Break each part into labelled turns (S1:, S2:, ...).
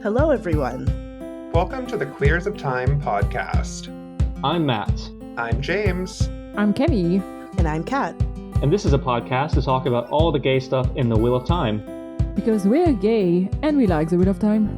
S1: Hello, everyone.
S2: Welcome to the Queers of Time podcast.
S3: I'm Matt.
S2: I'm James.
S4: I'm Kenny.
S1: And I'm Kat.
S3: And this is a podcast to talk about all the gay stuff in the Wheel of Time.
S4: Because we're gay and we like the Wheel of Time.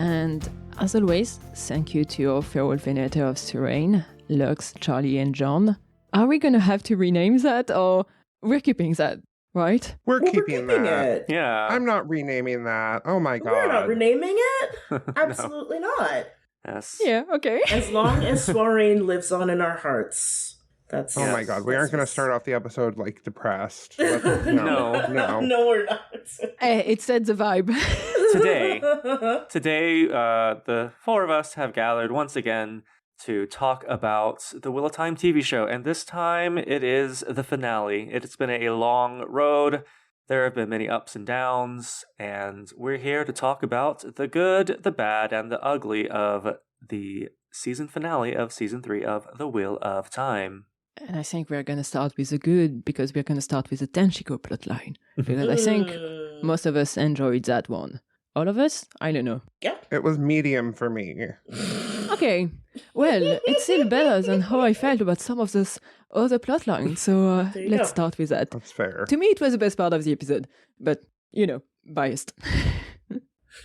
S4: And as always, thank you to our farewell venator of Serene, Lux, Charlie, and John. Are we going to have to rename that, or we're keeping that, right?
S2: We're keeping that.
S5: It.
S6: Yeah.
S2: I'm not renaming that. Oh my god.
S5: We're not renaming it. Absolutely not.
S6: Yes.
S4: Yeah, okay.
S5: As long as Soireen lives on in our hearts. That's.
S2: Oh my god. We aren't going to start off the episode like depressed.
S6: No.
S5: No, we're not.
S4: It sets the vibe.
S6: Today, the four of us have gathered once again to talk about the Wheel of Time TV show, and this time it is the finale. It's been a long road. There have been many ups and downs, and we're here to talk about the good, the bad, and the ugly of the season finale of season 3 of the Wheel of Time.
S4: And I think we're going to start with the good, because we're going to start with the Tenshiko plotline. Because I think most of us enjoyed that one. All of us? I don't know.
S5: Yeah.
S2: It was medium for me.
S4: Okay. Well, it's still better than how I felt about some of those other plotlines. So let's start with that.
S2: That's fair.
S4: To me, it was the best part of the episode. But, biased.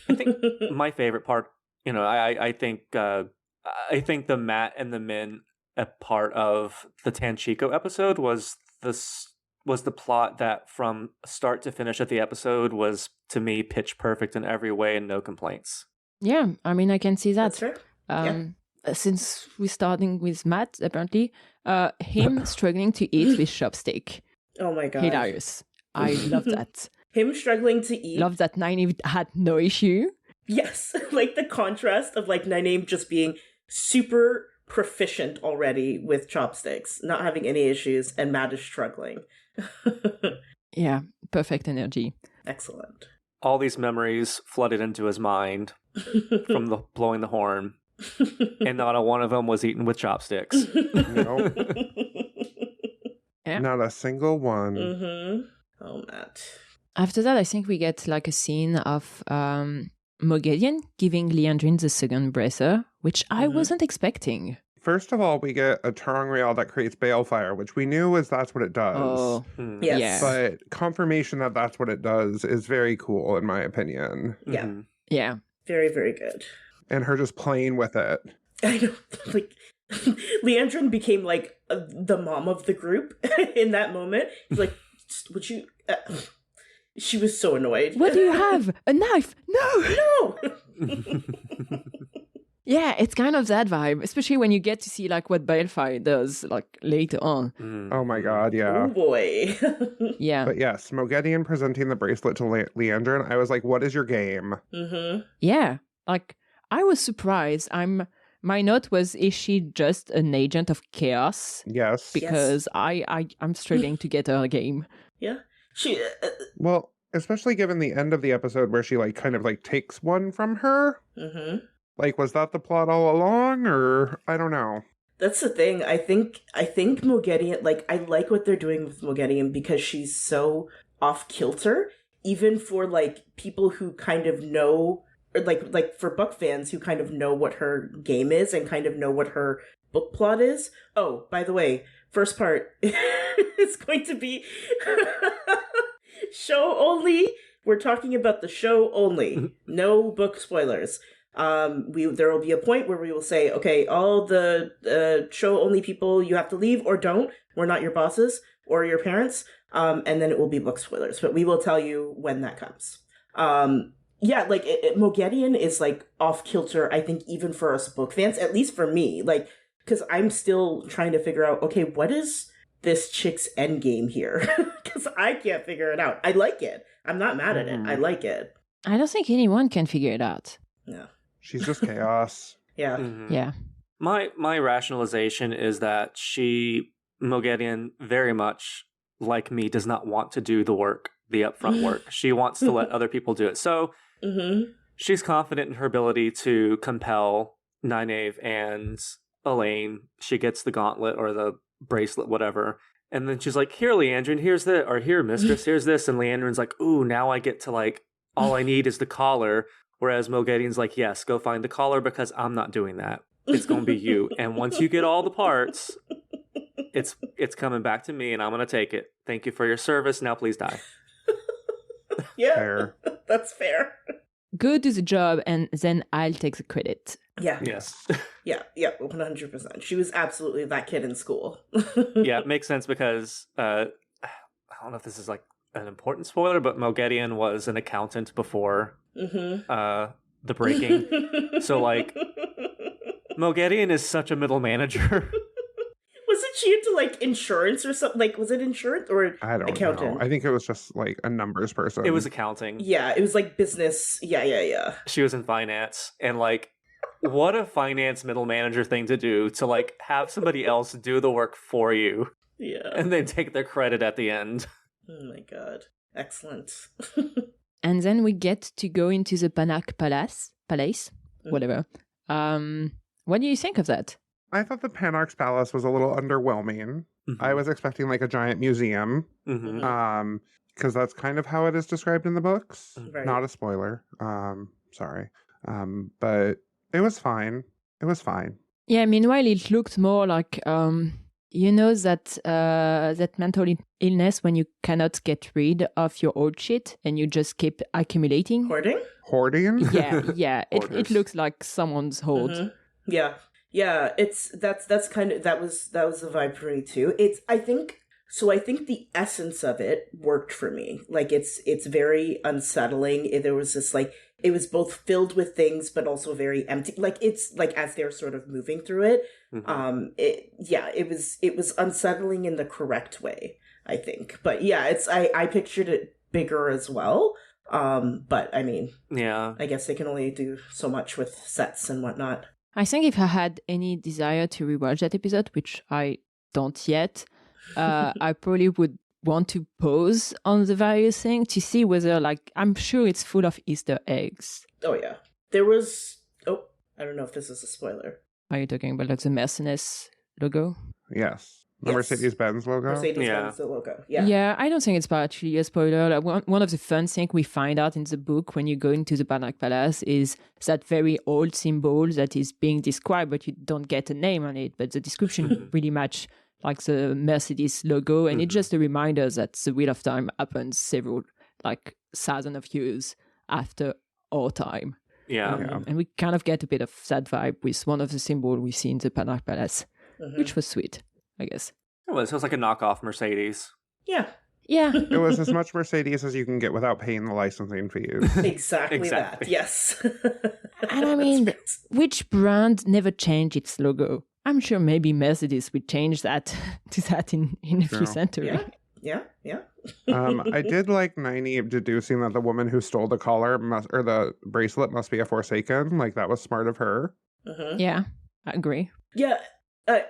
S6: I think my favorite part, I think the Matt and the Min part of the Tanchiko episode was the plot that from start to finish of the episode was, to me, pitch perfect in every way and no complaints.
S4: Yeah, I mean, I can see that.
S5: That's right.
S4: Since we're starting with Matt, apparently, him struggling to eat with chopstick.
S5: Oh my god.
S4: Hilarious. I love that.
S5: Him struggling to eat.
S4: Love that Nynaeve had no issue.
S5: Yes. Like the contrast of like Nynaeve just being super proficient already with chopsticks, not having any issues, and Matt is struggling.
S4: Yeah, perfect energy.
S5: Excellent.
S6: All these memories flooded into his mind from the blowing the horn, and not a one of them was eaten with chopsticks.
S2: Nope.
S4: Yeah.
S2: Not a single one.
S5: Mm-hmm. Oh, Matt.
S4: After that, I think we get like a scene of Moghedien giving Liandrin the second bracer, which I wasn't expecting.
S2: First of all, we get a Terangrial that creates balefire, which we knew that's what it does.
S4: Oh,
S5: Yes.
S4: yeah.
S2: But confirmation that that's what it does is very cool, in my opinion.
S5: Yeah.
S6: Mhm.
S4: Yeah.
S5: Very, very good.
S2: And her just playing with it.
S5: I know, like, Leandrin became, like, the mom of the group in that moment. He's like, would you... She was so annoyed.
S4: What do you have? A knife? No!
S5: No!
S4: Yeah, it's kind of that vibe, especially when you get to see like what Balefire does like later on.
S2: Oh my god, yeah.
S5: Oh boy.
S4: Yeah.
S2: But yes, Moghedien presenting the bracelet to Leandrin, I was like, what is your game?
S5: Mm-hmm.
S4: Yeah. Like I was surprised. My note was, is she just an agent of chaos?
S2: Yes.
S4: Because I'm struggling to get her a game.
S5: Yeah. She...
S2: Well, especially given the end of the episode where she like kind of like takes one from her.
S5: Mm-hmm.
S2: Like, was that the plot all along, or I don't know.
S5: That's the thing. I think Moghedien, like, I like what they're doing with Moghedien because she's so off kilter, even for like people who kind of know, or like for book fans who kind of know what her game is and kind of know what her book plot is. Oh, by the way, first part is going to be show only. We're talking about the show only. No book spoilers. There will be a point where we will say, okay, all the show only people, you have to leave or don't. We're not your bosses or your parents. And then it will be book spoilers, but we will tell you when that comes. Yeah, like Moghedien is like off kilter, I think, even for us book fans, at least for me, like, because I'm still trying to figure out, okay, what is this chick's end game here? Because I can't figure it out. I like it. I'm not mad at it. I like it.
S4: I don't think anyone can figure it out.
S5: No.
S2: She's just chaos.
S5: Yeah.
S6: Mhm.
S4: Yeah.
S6: My rationalization is that Moghedien very much like me, does not want to do the work, the upfront work. She wants to let other people do it. So she's confident in her ability to compel Nynaeve and Elaine. She gets the gauntlet or the bracelet, whatever. And then she's like, here, Leandrin, here's the, or here, mistress, here's this. And Leandrin's like, ooh, now I get to like, all I need is the collar. Whereas Moghedien's like, yes, go find the collar because I'm not doing that. It's going to be you. And once you get all the parts, it's coming back to me and I'm going to take it. Thank you for your service. Now please die.
S5: Yeah,
S2: Fair.
S5: That's fair.
S4: Go do the job and then I'll take the credit.
S5: Yeah.
S6: Yes.
S5: Yeah, 100%. She was absolutely that kid in school.
S6: Yeah, it makes sense because I don't know if this is like an important spoiler, but Moghedien was an accountant before the breaking. So like Moghedien is such a middle manager.
S5: Wasn't she into like insurance or something? Like, was it insurance or
S2: I don't
S5: accountant?
S2: know. I think it was just like a numbers person.
S6: It was accounting.
S5: Yeah, it was like business. Yeah.
S6: She was in finance, and like, what a finance middle manager thing to do, to like have somebody else do the work for you.
S5: Yeah.
S6: And then take their credit at the end.
S5: Oh my god. Excellent.
S4: And then we get to go into the Panak Palace, whatever. What do you think of that?
S2: I thought the Panarch's Palace was a little underwhelming. I was expecting like a giant museum. Because that's kind of how it is described in the books.
S5: Right.
S2: Not a spoiler. Sorry. But it was fine. It was fine.
S4: Yeah, meanwhile, it looked more like, you know, that mental illness when you cannot get rid of your old shit and you just keep accumulating.
S5: Hoarding?
S2: Hoarding?
S4: Yeah. It looks like someone's hoard.
S5: Yeah. That's kind of that was the vibe for me too. I think the essence of it worked for me. Like it's very unsettling. There was this like, it was both filled with things but also very empty. Like it's like as they're sort of moving through it, it was unsettling in the correct way, I think. But yeah, I pictured it bigger as well. But I mean, yeah, I guess they can only do so much with sets and whatnot.
S4: I think if I had any desire to rewatch that episode, which I don't yet, I probably would want to pause on the various things to see whether, like, I'm sure it's full of Easter eggs.
S5: Oh, yeah. There was... Oh, I don't know if this is a spoiler.
S4: Are you talking about, like, the Mercedes logo?
S2: Yes. The Mercedes-Benz logo?
S5: Mercedes-Benz logo, yeah.
S4: Yeah, I don't think it's actually a spoiler. Like, one of the fun things we find out in the book when you go into the Panak Palace is that very old symbol that is being described, but you don't get a name on it. But the description really match like the Mercedes logo, and it's just a reminder that the Wheel of Time happens several, like, thousands of years after our time.
S6: Yeah.
S4: And we kind of get a bit of that vibe with one of the symbols we see in the Panak Palace, which was sweet, I guess.
S6: It was like a knockoff Mercedes.
S5: Yeah.
S2: It was as much Mercedes as you can get without paying the licensing fees.
S5: Exactly that, yes.
S4: And I mean, which brand never changed its logo? I'm sure maybe Mercedes would change that to that in a few centuries.
S5: Yeah.
S2: I did like Nynaeve deducing that the woman who stole the collar or the bracelet must be a Forsaken. Like, that was smart of her.
S4: Yeah, I agree.
S5: Yeah,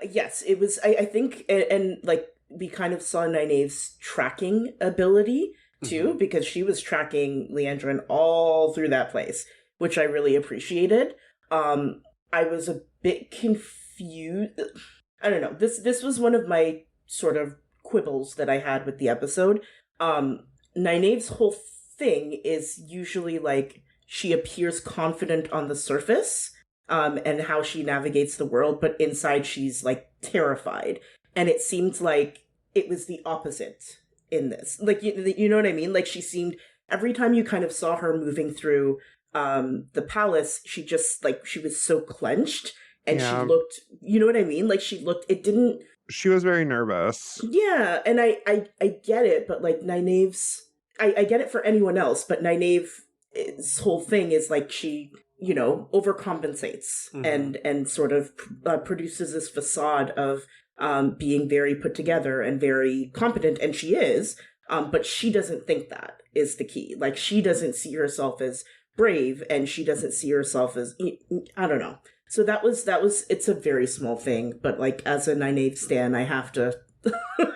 S5: yes, it was, I think, and like, we kind of saw Nynaeve's tracking ability, too, because she was tracking Leandrin all through that place, which I really appreciated. I was a bit confused. I don't know. This was one of my sort of quibbles that I had with the episode. Nynaeve's whole thing is usually like she appears confident on the surface, and how she navigates the world, but inside she's like terrified. And it seemed like it was the opposite in this. Like, you know what I mean? Like, she seemed, every time you kind of saw her moving through the palace, she just, like, she was so clenched. And she looked, you know what I mean? Like, she was very nervous. Yeah, and I get it, but like Nynaeve's, I get it for anyone else, but Nynaeve's whole thing is like she, you know, overcompensates and sort of produces this facade of being very put together and very competent, and she is, but she doesn't think that is the key. Like, she doesn't see herself as brave, and she doesn't see herself as, I don't know. So that was, it's a very small thing, but like, as a Nynaeve stan, I have to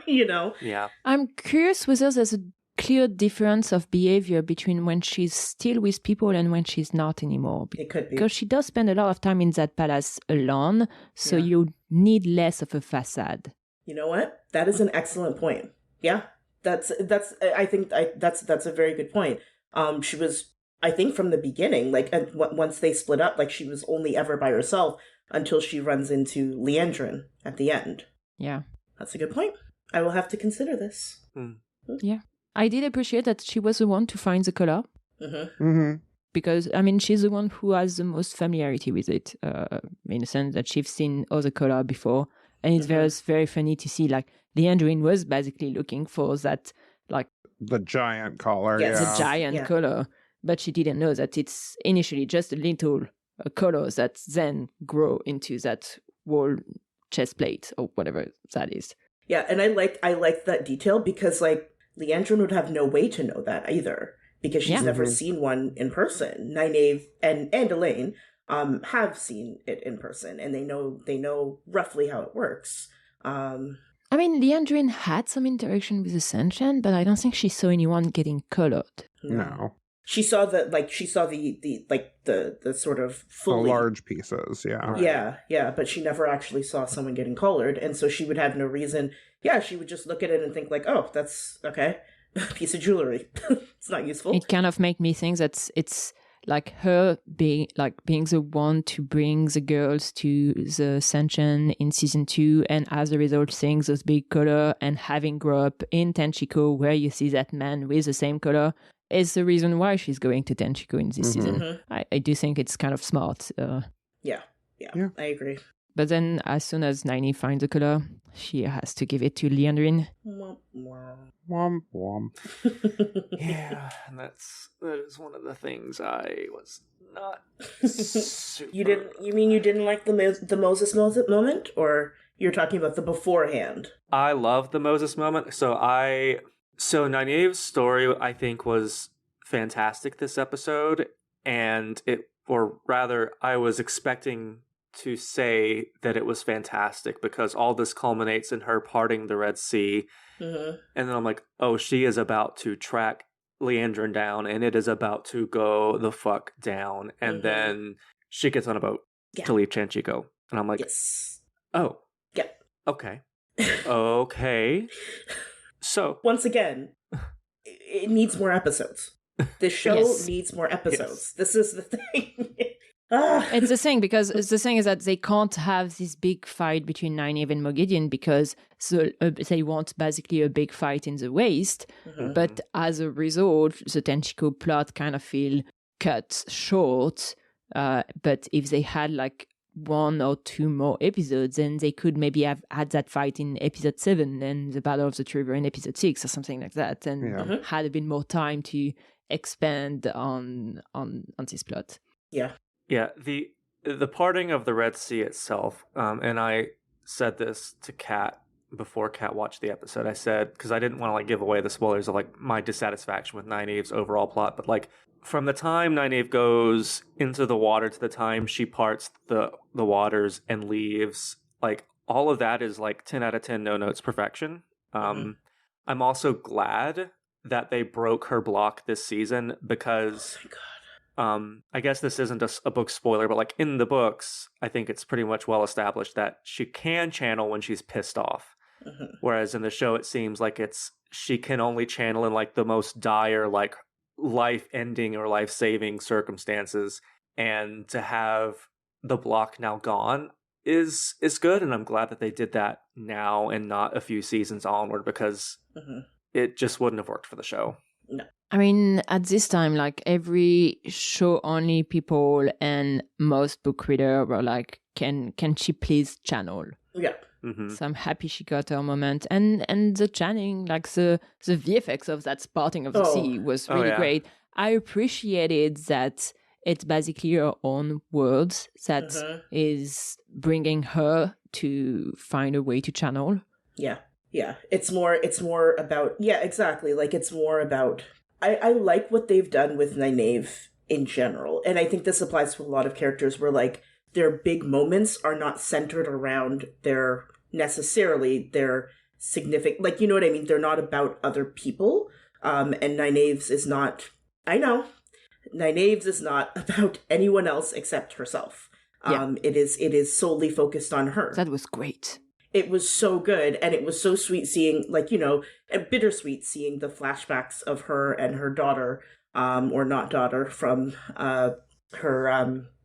S5: you know?
S6: Yeah.
S4: I'm curious whether there's a clear difference of behavior between when she's still with people and when she's not anymore.
S5: It could be.
S4: Because she does spend a lot of time in that palace alone, so you need less of a facade.
S5: You know what? That is an excellent point. Yeah, that's I think that's a very good point. She was, I think, from the beginning, like once they split up, like she was only ever by herself until she runs into Leandrin at the end.
S4: Yeah,
S5: that's a good point. I will have to consider this.
S4: Yeah, I did appreciate that she was the one to find the color. Because, I mean, she's the one who has the most familiarity with it, in the sense that she's seen other color before. And it's very funny to see, like, Leandrin was basically looking for that, like...
S2: the giant collar,
S5: yes.
S4: The giant color. But she didn't know that it's initially just a little color that then grow into that whole chest plate or whatever that is.
S5: Yeah, and I like that detail because, like, Leandrin would have no way to know that either because she's never seen one in person. Nynaeve and Elaine have seen it in person, and they know roughly how it works.
S4: I mean, Leandrin had some interaction with the Sentient, but I don't think she saw anyone getting colored.
S2: No.
S5: She saw the sort of fully...
S2: the large pieces, yeah.
S5: Yeah, but she never actually saw someone getting colored, and so she would have no reason... Yeah, she would just look at it and think like, oh, that's okay. Piece of jewelry. It's not useful.
S4: It kind of made me think that it's like her being the one to bring the girls to the Sentient in season 2, and as a result seeing those big color and having grown up in Tenchiko where you see that man with the same color is the reason why she's going to Tenchiko in this season. I do think it's kind of smart.
S5: Yeah, I agree.
S4: But then as soon as Nynaeve finds the color, she has to give it to Leandrin.
S2: Womp womp.
S6: Yeah, and that is one of the things I was not super...
S5: You didn't like the Moses moment, or you're talking about the beforehand?
S6: I love the Moses moment. So Nynaeve's story, I think, was fantastic this episode, and I was expecting to say that it was fantastic because all this culminates in her parting the Red Sea. And then I'm like, oh, she is about to track Leandrin down, and it is about to go the fuck down. And then she gets on a boat to leave Tenchiko. And I'm like, oh.
S5: Yeah.
S6: Okay. Okay. So.
S5: Once again, it needs more episodes. This show needs more episodes. This is the thing.
S4: It's the thing, because the thing is that they can't have this big fight between Nynaeve and Moghedien because they want basically a big fight in the Waste. But as a result, the Tenchiko plot kind of feel cut short. But if they had like 1 or 2 more episodes, then they could maybe have had that fight in episode 7 and the Battle of the River in episode 6 or something like that, and had a bit more time to expand on this plot.
S6: Yeah, the parting of the Red Sea itself, and I said this to Kat before Kat watched the episode. I said, because I didn't want to like give away the spoilers of like my dissatisfaction with Nynaeve's overall plot, but like from the time Nynaeve goes into the water to the time she parts the waters and leaves, like all of that is like 10 out of 10 no notes perfection. I'm also glad that they broke her block this season because...
S5: Oh my God.
S6: I guess this isn't a book spoiler, but like in the books, I think it's pretty much well established that she can channel when she's pissed off. Whereas in the show, it seems like she can only channel in like the most dire, like life-ending or life-saving circumstances. And to have the block now gone is good, and I'm glad that they did that now and not a few seasons onward because it just wouldn't have worked for the show.
S5: No.
S4: I mean, at this time, like every show-only people and most book reader were like, "Can she please channel?"
S5: Yeah.
S4: So I'm happy she got her moment, and the channeling, like the VFX of that parting of the sea was really great. I appreciated that it's basically her own words that is bringing her to find a way to channel.
S5: Yeah. It's more about exactly. Like it's more about. I like what they've done with Nynaeve in general, and I think this applies to a lot of characters where like their big moments are not centered around their significant. Like, you know what I mean? They're not about other people. And Nynaeve's is not. I know. Nynaeve's is not about anyone else except herself. It is solely focused on her.
S4: That was great.
S5: It was so good, and it was so sweet seeing, like, you know, and bittersweet seeing the flashbacks of her and her daughter, or not daughter, from her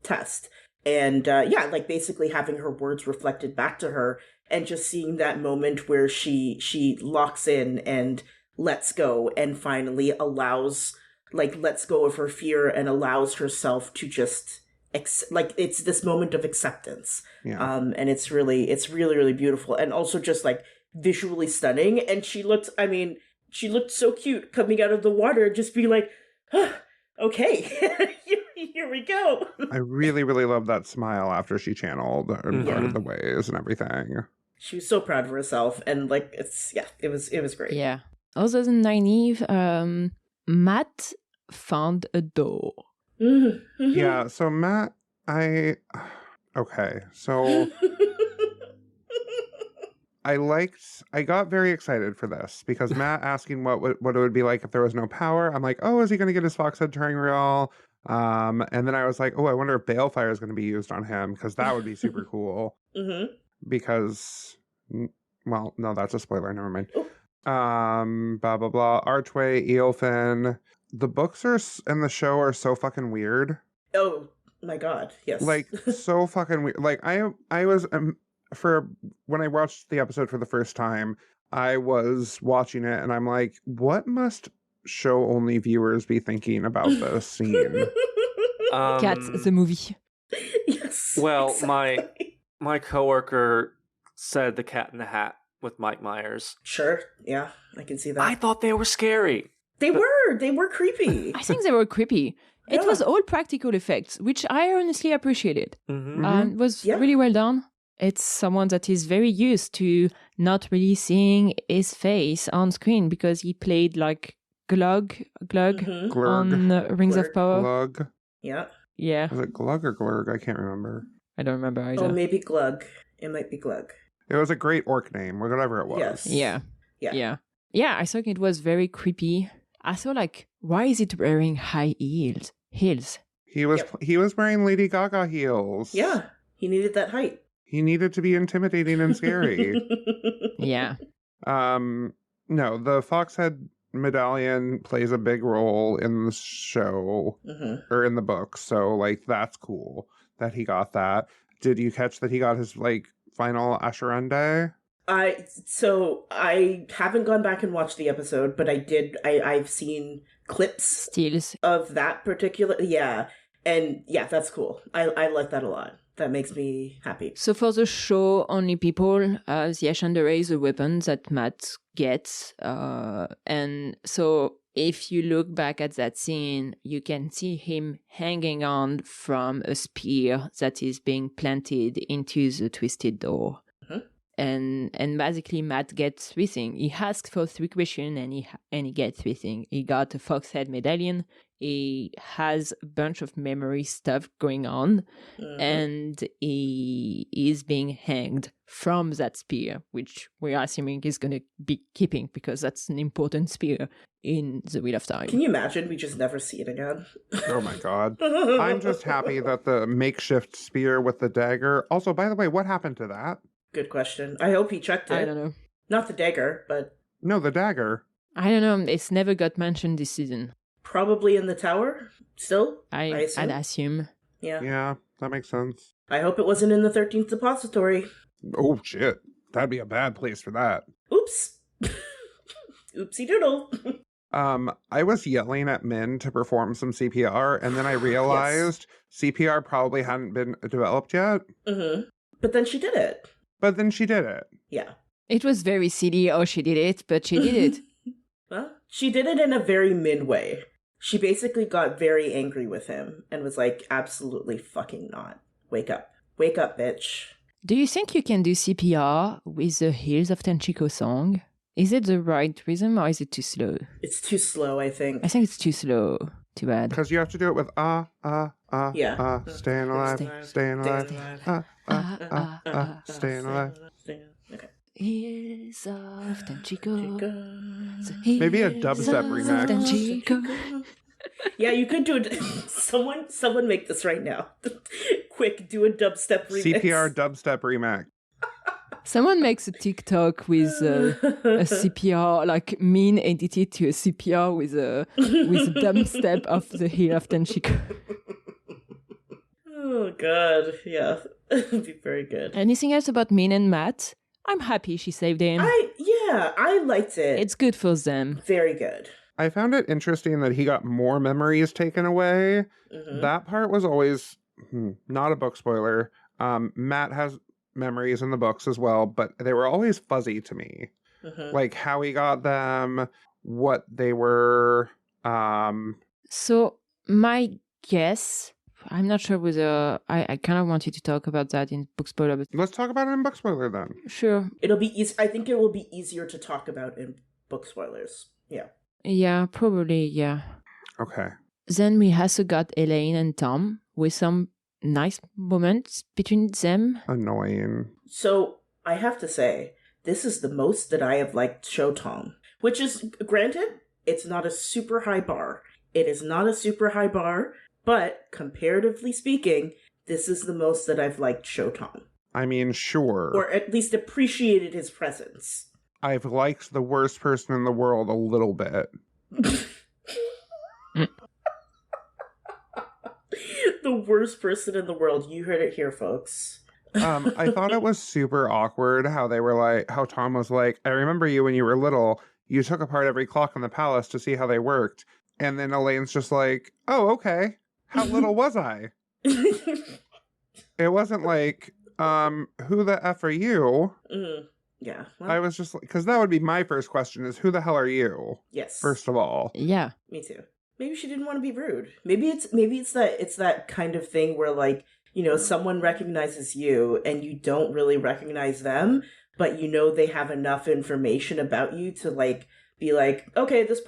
S5: test. And like basically having her words reflected back to her, and just seeing that moment where she locks in and lets go, and finally lets go of her fear and allows herself to just it's this moment of acceptance. And it's really really beautiful, and also just like visually stunning. And she looked so cute coming out of the water, just be like, okay, here we go.
S2: I really really love that smile after she channeled and parted the waves and everything.
S5: She was so proud of herself, and like it was great.
S4: Yeah. Other than Nynaeve, Matt found a door.
S5: Mm-hmm.
S2: Yeah, so Matt, so I got very excited for this because Matt asking what it would be like if there was no power. I'm like, oh, is he going to get his fox head turning real? And then I was like, oh, I wonder if balefire is going to be used on him, because that would be super cool.
S5: Mm-hmm.
S2: Because, well, no, that's a spoiler. Never mind. Blah blah blah. Archway, Eolfin. The books and the show are so fucking weird.
S5: Oh my god, yes.
S2: Like, so fucking weird. Like, I was when I watched the episode for the first time, I was watching it and I'm like, what must show only viewers be thinking about this scene?
S4: Cats, the movie.
S5: Yes.
S6: Well,
S5: exactly.
S6: my coworker said The Cat in the Hat with Mike Myers.
S5: Sure, yeah, I can see that.
S6: I thought they were scary.
S5: They were creepy.
S4: I think they were creepy. It was all practical effects, which I honestly appreciated. It was really well done. It's someone that is very used to not really seeing his face on screen, because he played like Glug on Rings of Power.
S2: Glug.
S5: Yeah.
S4: Yeah.
S2: Was it Glug or Glurg? I can't remember.
S4: I don't remember either.
S5: Oh, maybe Glug. It might be Glug.
S2: It was a great orc name, whatever it was.
S5: Yes.
S4: Yeah.
S5: Yeah.
S4: Yeah, I thought it was very creepy. I thought, like, why is it wearing high heels?
S2: He was wearing Lady Gaga heels.
S5: Yeah, he needed that height.
S2: He needed to be intimidating and scary.
S4: Yeah.
S2: No, the Foxhead medallion plays a big role in the show or in the book, so like that's cool that he got that. Did you catch that he got his like final Asherende?
S5: So I haven't gone back and watched the episode, but I've seen clips
S4: Steals
S5: of that particular, and that's cool. I like that a lot. That makes me happy.
S4: So for the show, only people, the Ashendere is a weapon that Matt gets, and so if you look back at that scene, you can see him hanging on from a spear that is being planted into the twisted door. And basically Matt gets 3 things. He asks for 3 questions and he gets 3 things. He got a Foxhead medallion. He has a bunch of memory stuff going on, and he is being hanged from that spear, which we're assuming he's going to be keeping because that's an important spear in the Wheel of Time.
S5: Can you imagine we just never see it again?
S2: Oh my god. I'm just happy that the makeshift spear with the dagger. Also, by the way, what happened to that?
S5: Good question. I hope he checked it.
S4: I don't know.
S5: Not the dagger, but...
S2: No, the dagger.
S4: I don't know. It's never got mentioned this season.
S5: Probably in the tower, still?
S4: I'd assume.
S5: Yeah.
S2: Yeah, that makes sense.
S5: I hope it wasn't in the 13th depository.
S2: Oh, shit. That'd be a bad place for that.
S5: Oops. Oopsie doodle.
S2: I was yelling at Min to perform some CPR, and then I realized CPR probably hadn't been developed yet.
S5: But then she did it. Yeah.
S4: It was very silly how she did it, but she did it.
S5: Well, she did it in a very Min way. She basically got very angry with him and was like, absolutely fucking not. Wake up. Wake up, bitch.
S4: Do you think you can do CPR with the Hills of Tenchiko song? Is it the right rhythm or is it too slow?
S5: It's too slow, I think.
S4: I think it's too slow. Too bad.
S2: Because you have to do it with staying alive, staying alive, staying alive.
S5: Okay.
S4: Hills here's off, then she goes.
S2: Maybe a dubstep remix.
S4: Then she goes.
S5: Yeah, you could do it. Someone make this right now. Quick, do a dubstep remix.
S2: CPR dubstep remix.
S4: Someone makes a TikTok with a CPR, like mean edited to a CPR with a dubstep of the Hill of Tenchiko.
S5: Oh god, yeah, it'd be very good.
S4: Anything else about Min and Matt? I'm happy she saved him.
S5: I liked it.
S4: It's good for them.
S5: Very good.
S2: I found it interesting that he got more memories taken away.
S5: Mm-hmm.
S2: That part was always not a book spoiler. Matt has memories in the books as well, but they were always fuzzy to me.
S5: Mm-hmm.
S2: Like how he got them, what they were.
S4: So my guess, I'm not sure whether I kind of wanted to talk about that in book spoiler, but
S2: Let's talk about it in book spoiler then.
S4: sure.
S5: It'll be easy. I think it will be easier to talk about in book spoilers. Yeah.
S4: Yeah, probably, yeah.
S2: Okay.
S4: Then we also got Elaine and Tom with some nice moments between them.
S2: Annoying.
S5: So I have to say, this is the most that I have liked Show Tom, which is, granted, it's not a super high bar. It is not a super high bar, but comparatively speaking, this is the most that I've liked Show Tom.
S2: I mean, sure.
S5: Or at least appreciated his presence.
S2: I've liked the worst person in the world a little bit.
S5: The worst person in the world. You heard it here, folks.
S2: I thought it was super awkward how they were like, how Tom was like, I remember you when you were little. You took apart every clock in the palace to see how they worked. And then Elaine's just like, oh, okay. How little was I? It wasn't like, who the F are you?
S5: Yeah. Well,
S2: I was just like, because that would be my first question is, who the hell are you?
S5: yes.
S2: First of all.
S4: Yeah.
S5: Me too. Maybe she didn't want to be rude. Maybe it's that kind of thing where, like, you know, someone recognizes you and you don't really recognize them, but you know they have enough information about you to like be like, okay, this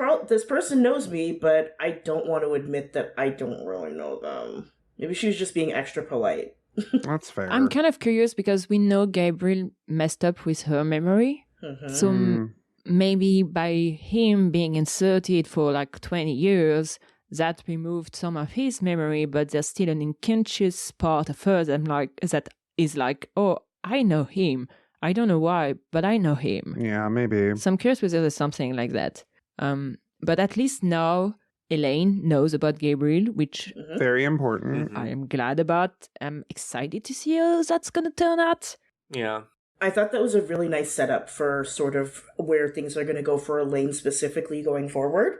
S5: person knows me, but I don't want to admit that I don't really know them. Maybe she was just being extra polite.
S2: That's fair.
S4: I'm kind of curious because we know Gabriel messed up with her memory.
S5: Mm-hmm.
S4: So maybe by him being inserted for like 20 years, that removed some of his memory, but there's still an unconscious part of her that is like, oh, I know him. I don't know why, but I know him.
S2: Yeah, maybe.
S4: So I'm curious whether there's something like that. But at least now Elaine knows about Gabriel, which
S2: Very important.
S4: I am glad about. I'm excited to see how that's going to turn out.
S6: Yeah.
S5: I thought that was a really nice setup for sort of where things are going to go for Elaine specifically going forward,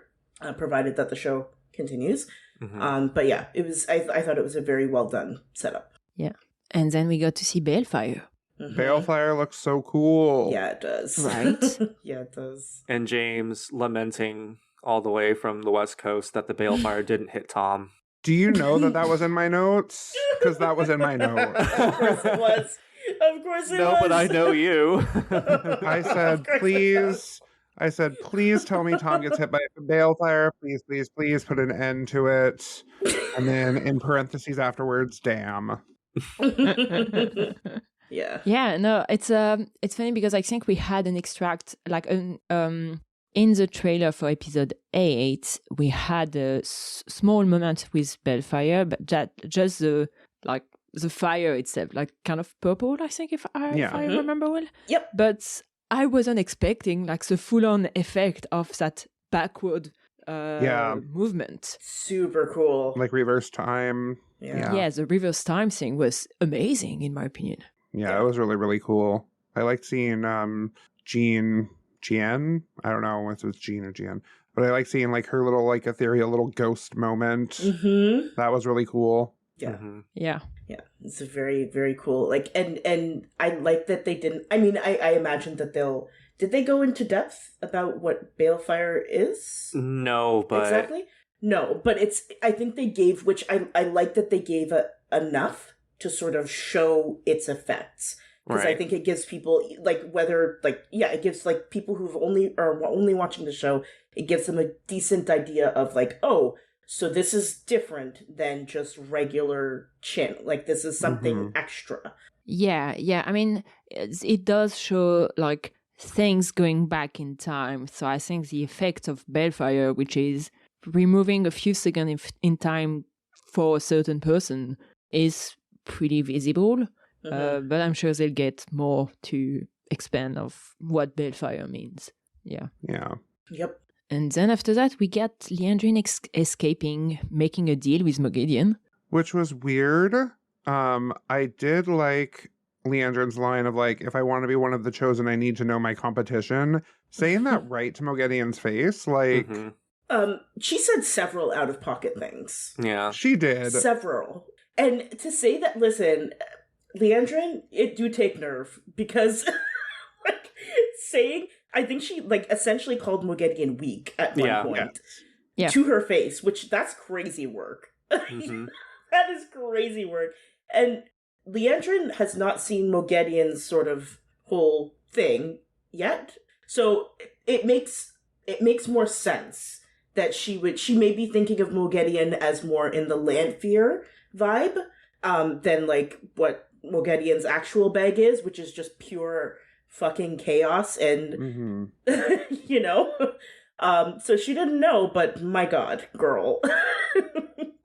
S5: provided that the show continues. But yeah, it was. I thought it was a very well done setup.
S4: Yeah. And then we got to see Balefire.
S2: Balefire looks so cool.
S5: Yeah, it does.
S4: Right?
S5: Yeah, it does.
S6: And James lamenting all the way from the West Coast that the Balefire didn't hit Tom.
S2: Do you know that was in my notes? Because that was in my notes.
S5: Of course it was. Of course it was.
S6: No, but I know you.
S2: I said, please tell me Tom gets hit by a balefire. Please, please, please put an end to it. And then in parentheses afterwards, damn.
S5: Yeah.
S4: Yeah, no, it's funny because I think we had an extract, like in the trailer for episode 8, we had a small moment with Balefire, but just the fire itself, like kind of purple, I think, if I remember well.
S5: Yep.
S4: But I wasn't expecting like the full-on effect of that backward movement.
S5: Super cool.
S2: Like reverse time.
S4: Yeah, the reverse time thing was amazing, in my opinion.
S2: Yeah, it was really, really cool. I liked seeing Jean. I don't know if it was Jean or Jean. But I like seeing like her little like ethereal little ghost moment.
S5: Mm-hmm.
S2: That was really cool.
S5: Yeah.
S4: Yeah.
S5: Yeah. It's a very, very cool. Like, and I like that they didn't, I mean, I imagine that did they go into depth about what Balefire is?
S6: No, but...
S5: Exactly? No, but I think they gave, which I like that they gave enough to sort of show its effects. Because I think it gives people, like, it gives, like, people who've only watching the show, it gives them a decent idea of, like, oh, so this is different than just regular channel. Like, this is something extra.
S4: Yeah. I mean, it does show, like, things going back in time. So I think the effect of Balefire, which is removing a few seconds in time for a certain person, is pretty visible. But I'm sure they'll get more to expand of what Balefire means. Yeah.
S5: Yep.
S4: And then after that, we get Leandrin escaping, making a deal with Moghedien.
S2: Which was weird. I did like Leandrin's line of like, if I want to be one of the chosen, I need to know my competition. Saying that right to Moghedien's face, like...
S5: She said several out-of-pocket things.
S6: Yeah.
S2: She did.
S5: Several. And to say that, listen, Leandrin, it do take nerve, because like saying, I think she like essentially called Moghedien weak at one point to her face, which that's crazy work. That is crazy work. And Leandrin has not seen Moghedien's sort of whole thing yet, so it makes more sense that she may be thinking of Moghedien as more in the Lanfear vibe than like what Moghedien's actual bag is, which is just pure fucking chaos and you know. So she didn't know, but my god, girl.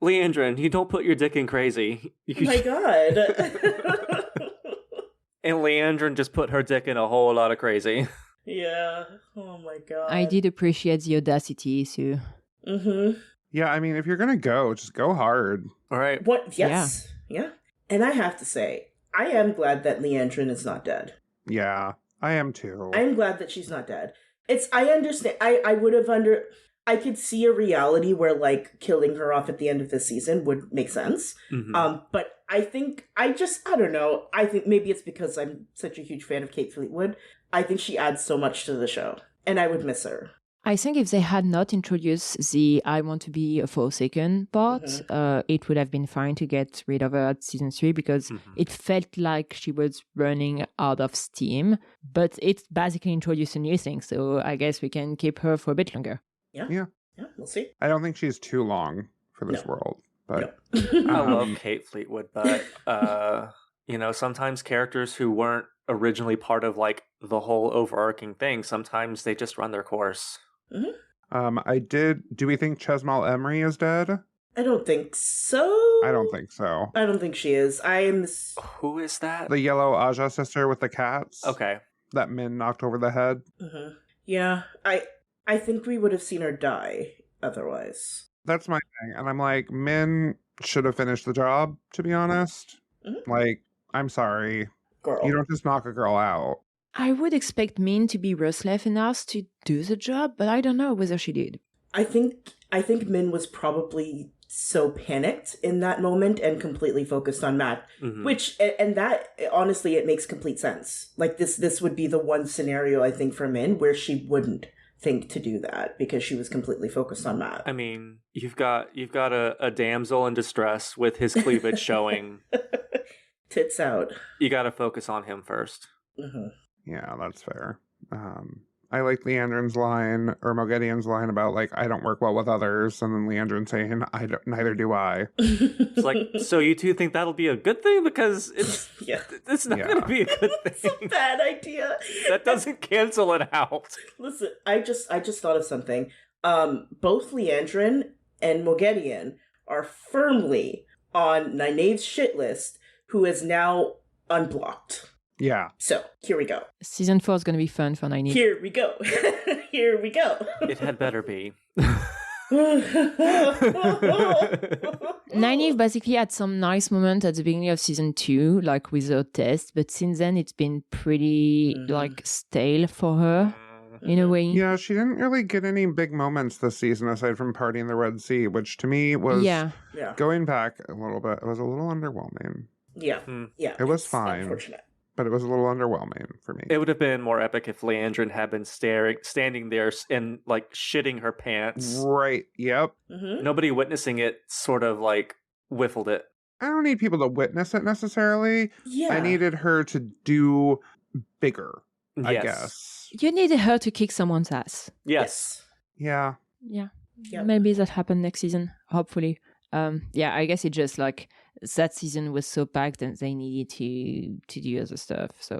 S6: Leandrin, you don't put your dick in crazy.
S5: My god.
S6: And Leandrin just put her dick in a whole lot of crazy.
S5: Yeah. Oh my god.
S4: I did appreciate the audacity, so.
S2: Yeah, I mean, if you're gonna go, just go hard.
S6: All right.
S5: What? Yes. Yeah. And I have to say, I am glad that Leandrin is not dead.
S2: Yeah, I am too.
S5: I'm glad that she's not dead. I understand. I could see a reality where like killing her off at the end of this season would make sense. But I think I don't know. I think maybe it's because I'm such a huge fan of Kate Fleetwood. I think she adds so much to the show, and I would miss her.
S4: I think if they had not introduced the I want to be a Forsaken part, it would have been fine to get rid of her at season 3 because it felt like she was running out of steam. But it basically introduced a new thing, so I guess we can keep her for a bit longer.
S5: Yeah, we'll see.
S2: I don't think she's too long for this world, but
S6: I love Kate Fleetwood, but you know, sometimes characters who weren't originally part of like the whole overarching thing, sometimes they just run their course.
S2: Do we think Chesmal Emery is dead?
S5: I don't think so.
S2: I don't think so.
S5: I don't think she is.
S6: Who is that?
S2: The yellow Aja sister with the cats.
S6: Okay.
S2: That Min knocked over the head.
S5: Yeah, I think we would have seen her die otherwise.
S2: That's my thing. And I'm like, Min should have finished the job, to be honest. Like, I'm sorry.
S5: Girl.
S2: You don't just knock a girl out.
S4: I would expect Min to be restless enough to do the job, but I don't know whether she did.
S5: I think Min was probably so panicked in that moment and completely focused on Matt, and that honestly, it makes complete sense. Like this would be the one scenario I think for Min where she wouldn't think to do that because she was completely focused on Matt.
S6: I mean, you've got a damsel in distress with his cleavage showing.
S5: Tits out.
S6: You got to focus on him first.
S2: Yeah, that's fair. I like Leandrin's line, or Moghedien's line about, like, I don't work well with others, and then Leandrin saying, neither do I.
S6: It's like, so you two think that'll be a good thing? Because it's not going to be a good thing.
S5: It's a bad idea.
S6: That doesn't cancel it out.
S5: Listen, I just thought of something. Both Leandrin and Moghedien are firmly on Nynaeve's shit list, who is now unblocked.
S2: Yeah.
S5: So, here we go.
S4: Season 4 is going to be fun for Nynaeve.
S5: Here we go. Here we go.
S6: It had better be.
S4: Nynaeve basically had some nice moment at the beginning of season 2, like with her test, but since then it's been pretty, like, stale for her, in a way.
S2: Yeah, she didn't really get any big moments this season aside from Party in the Red Sea, which to me was, going back a little bit, it was a little underwhelming.
S5: Yeah.
S2: It was fine.
S5: Unfortunate.
S2: But it was a little underwhelming for me.
S6: It would have been more epic if Leandrin had been standing there and like shitting her pants.
S2: Right. Yep.
S6: Nobody witnessing it sort of like whiffled it.
S2: I don't need people to witness it necessarily.
S5: Yeah.
S2: I needed her to do bigger, I guess.
S4: You needed her to kick someone's ass.
S6: Yes.
S2: Yeah.
S4: Yeah.
S5: Yep.
S4: Maybe that happened next season, hopefully. I guess it just like that season was so packed and they needed to do other stuff. So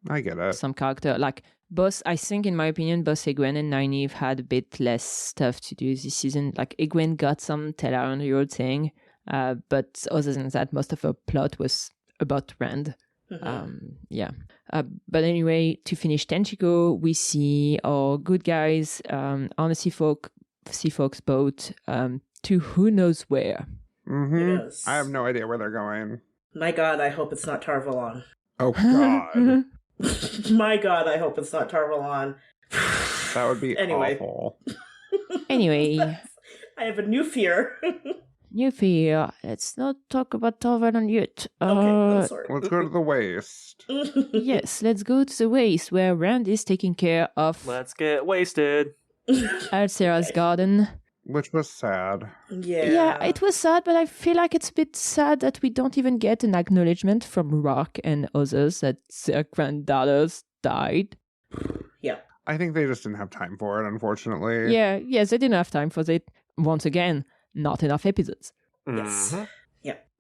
S2: I get it.
S4: some character. Like Boss, I think in my opinion, Boss Egwene and Nynaeve had a bit less stuff to do this season. Like Egwene got some tell her own your thing, but other than that, most of her plot was about Rand. But anyway, to finish Tenchico, we see our good guys on a Sea Fox boat to who knows where.
S2: Mm-hmm.
S5: Yes.
S2: I have no idea where they're going.
S5: My God, I hope it's not Tarvalon.
S2: Oh, God.
S5: My God, I hope it's not Tarvalon.
S2: That would be
S5: Anyway.
S2: awful.
S4: Anyway,
S5: I have a new fear.
S4: new fear. Let's not talk about Tarvalon yet.
S5: Okay, I'm sorry.
S2: Let's go to the waste.
S4: Yes, let's go to the waste where Rand is taking care of
S6: Let's get wasted.
S4: Alcera's garden.
S2: Which was sad.
S5: Yeah.
S4: It was sad, but I feel like it's a bit sad that we don't even get an acknowledgement from Rock and others that their granddaughters died.
S5: Yeah.
S2: I think they just didn't have time for it, unfortunately.
S4: Yes, they didn't have time for it. Once again, not enough episodes.
S5: Yes.
S6: Mhm.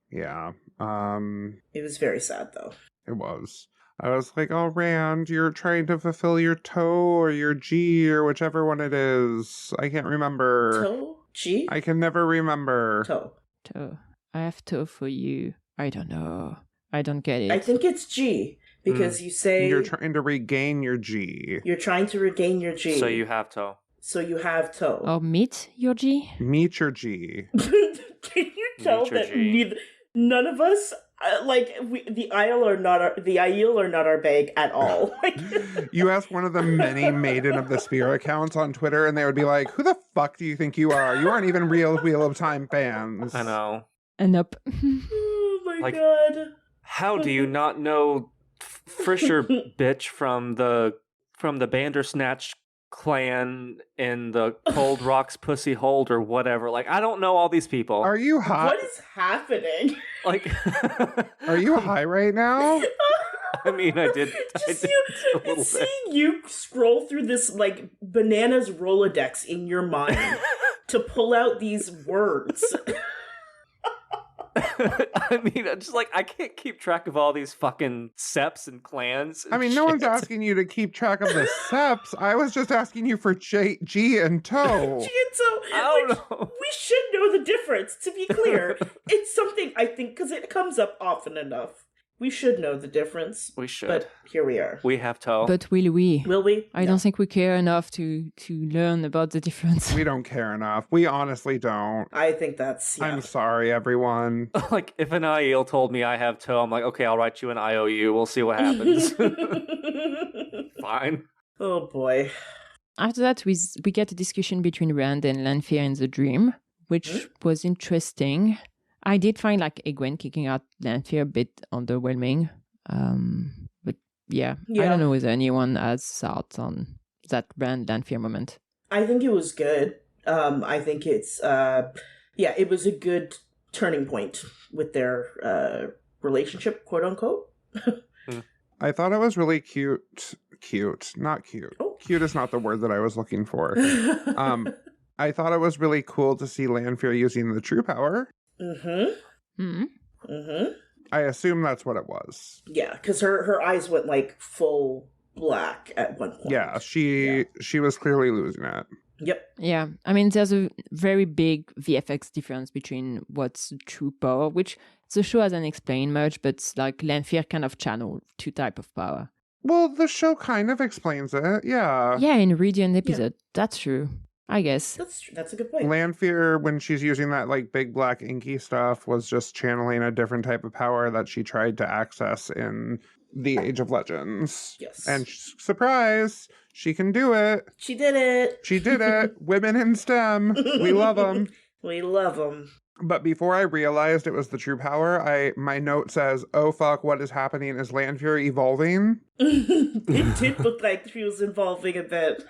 S2: Yeah.
S5: It was very sad, though.
S2: It was. I was like, oh, Rand, you're trying to fulfill your toe or your G or whichever one it is. I can't remember.
S5: Toe? G?
S2: I can never remember.
S5: Toe.
S4: Toe. I have toe for you. I don't know. I don't get it.
S5: I think it's G. Because you say...
S2: You're trying to regain your G.
S5: You're trying to regain your G.
S6: So you have to.
S5: So you have toe.
S4: Or meet your G?
S2: Meet your G.
S5: Can you tell
S6: Meet your
S5: that
S6: G.
S5: none of us... the Aiel are not our bag at all.
S2: You ask one of the many Maiden of the Spear accounts on Twitter, and they would be like, who the fuck do you think you are? You aren't even real Wheel of Time fans.
S6: I know.
S4: And up.
S5: Oh my
S6: Like-
S5: God.
S6: How do you not know Frisher bitch from the Bandersnatch clan in the Cold Rocks Pussy Hold or whatever? Like, I don't know all these people.
S2: Are you high?
S5: What is happening?
S6: Like,
S2: Are you high right now?
S6: I mean, I did
S5: Just
S6: a little bit.
S5: seeing you scroll through this like bananas Rolodex in your mind to pull out these words.
S6: I mean, I'm just like, I can't keep track of all these fucking seps and clans. And
S2: I mean, no one's
S6: shit.
S2: asking you to keep track of the seps. I was just asking you for G and toe.
S5: Gianto,
S6: I don't know.
S5: we should know the difference. To be clear, it's something I think because it comes up often enough. We should know the difference.
S6: We should.
S5: But here we are.
S6: We have toe.
S4: But will we?
S5: Will we?
S4: I don't think we care enough to learn about the difference.
S2: We don't care enough. We honestly don't.
S5: I think that's. Yeah.
S2: I'm sorry, everyone.
S6: Like, if an IEL told me I have toe, I'm like, okay, I'll write you an IOU. We'll see what happens. Fine.
S5: Oh boy.
S4: After that, we get a discussion between Rand and Lanfear in the dream, which was interesting. I did find like Egwene kicking out Lanfear a bit underwhelming. But yeah, I don't know whether anyone has thoughts on that Rand Lanfear moment.
S5: I think it was good. I think it's it was a good turning point with their relationship, quote unquote.
S2: I thought it was really cute. Not cute.
S5: Oh.
S2: Cute is not the word that I was looking for. I thought it was really cool to see Lanfear using the true power. I assume that's what it was.
S5: Yeah, because her eyes went like full black at one point.
S2: Yeah, she was clearly losing it.
S5: Yep.
S4: Yeah, I mean, there's a very big VFX difference between what's true power, which the show hasn't explained much, but like Lanfear kind of channeled two type of power.
S2: Well, the show kind of explains it, yeah.
S4: Yeah, in Radiant episode, that's true. I guess.
S5: That's true. That's a good point.
S2: Lanfear, when she's using that like big black inky stuff, was just channeling a different type of power that she tried to access in the Age of Legends.
S5: Yes.
S2: And surprise, she can do it.
S5: She did it.
S2: She did it. Women in STEM. We love them.
S5: We love them.
S2: But before I realized it was the true power, my note says, oh fuck, what is happening? Is Lanfear evolving?
S5: It did look like she was evolving a bit.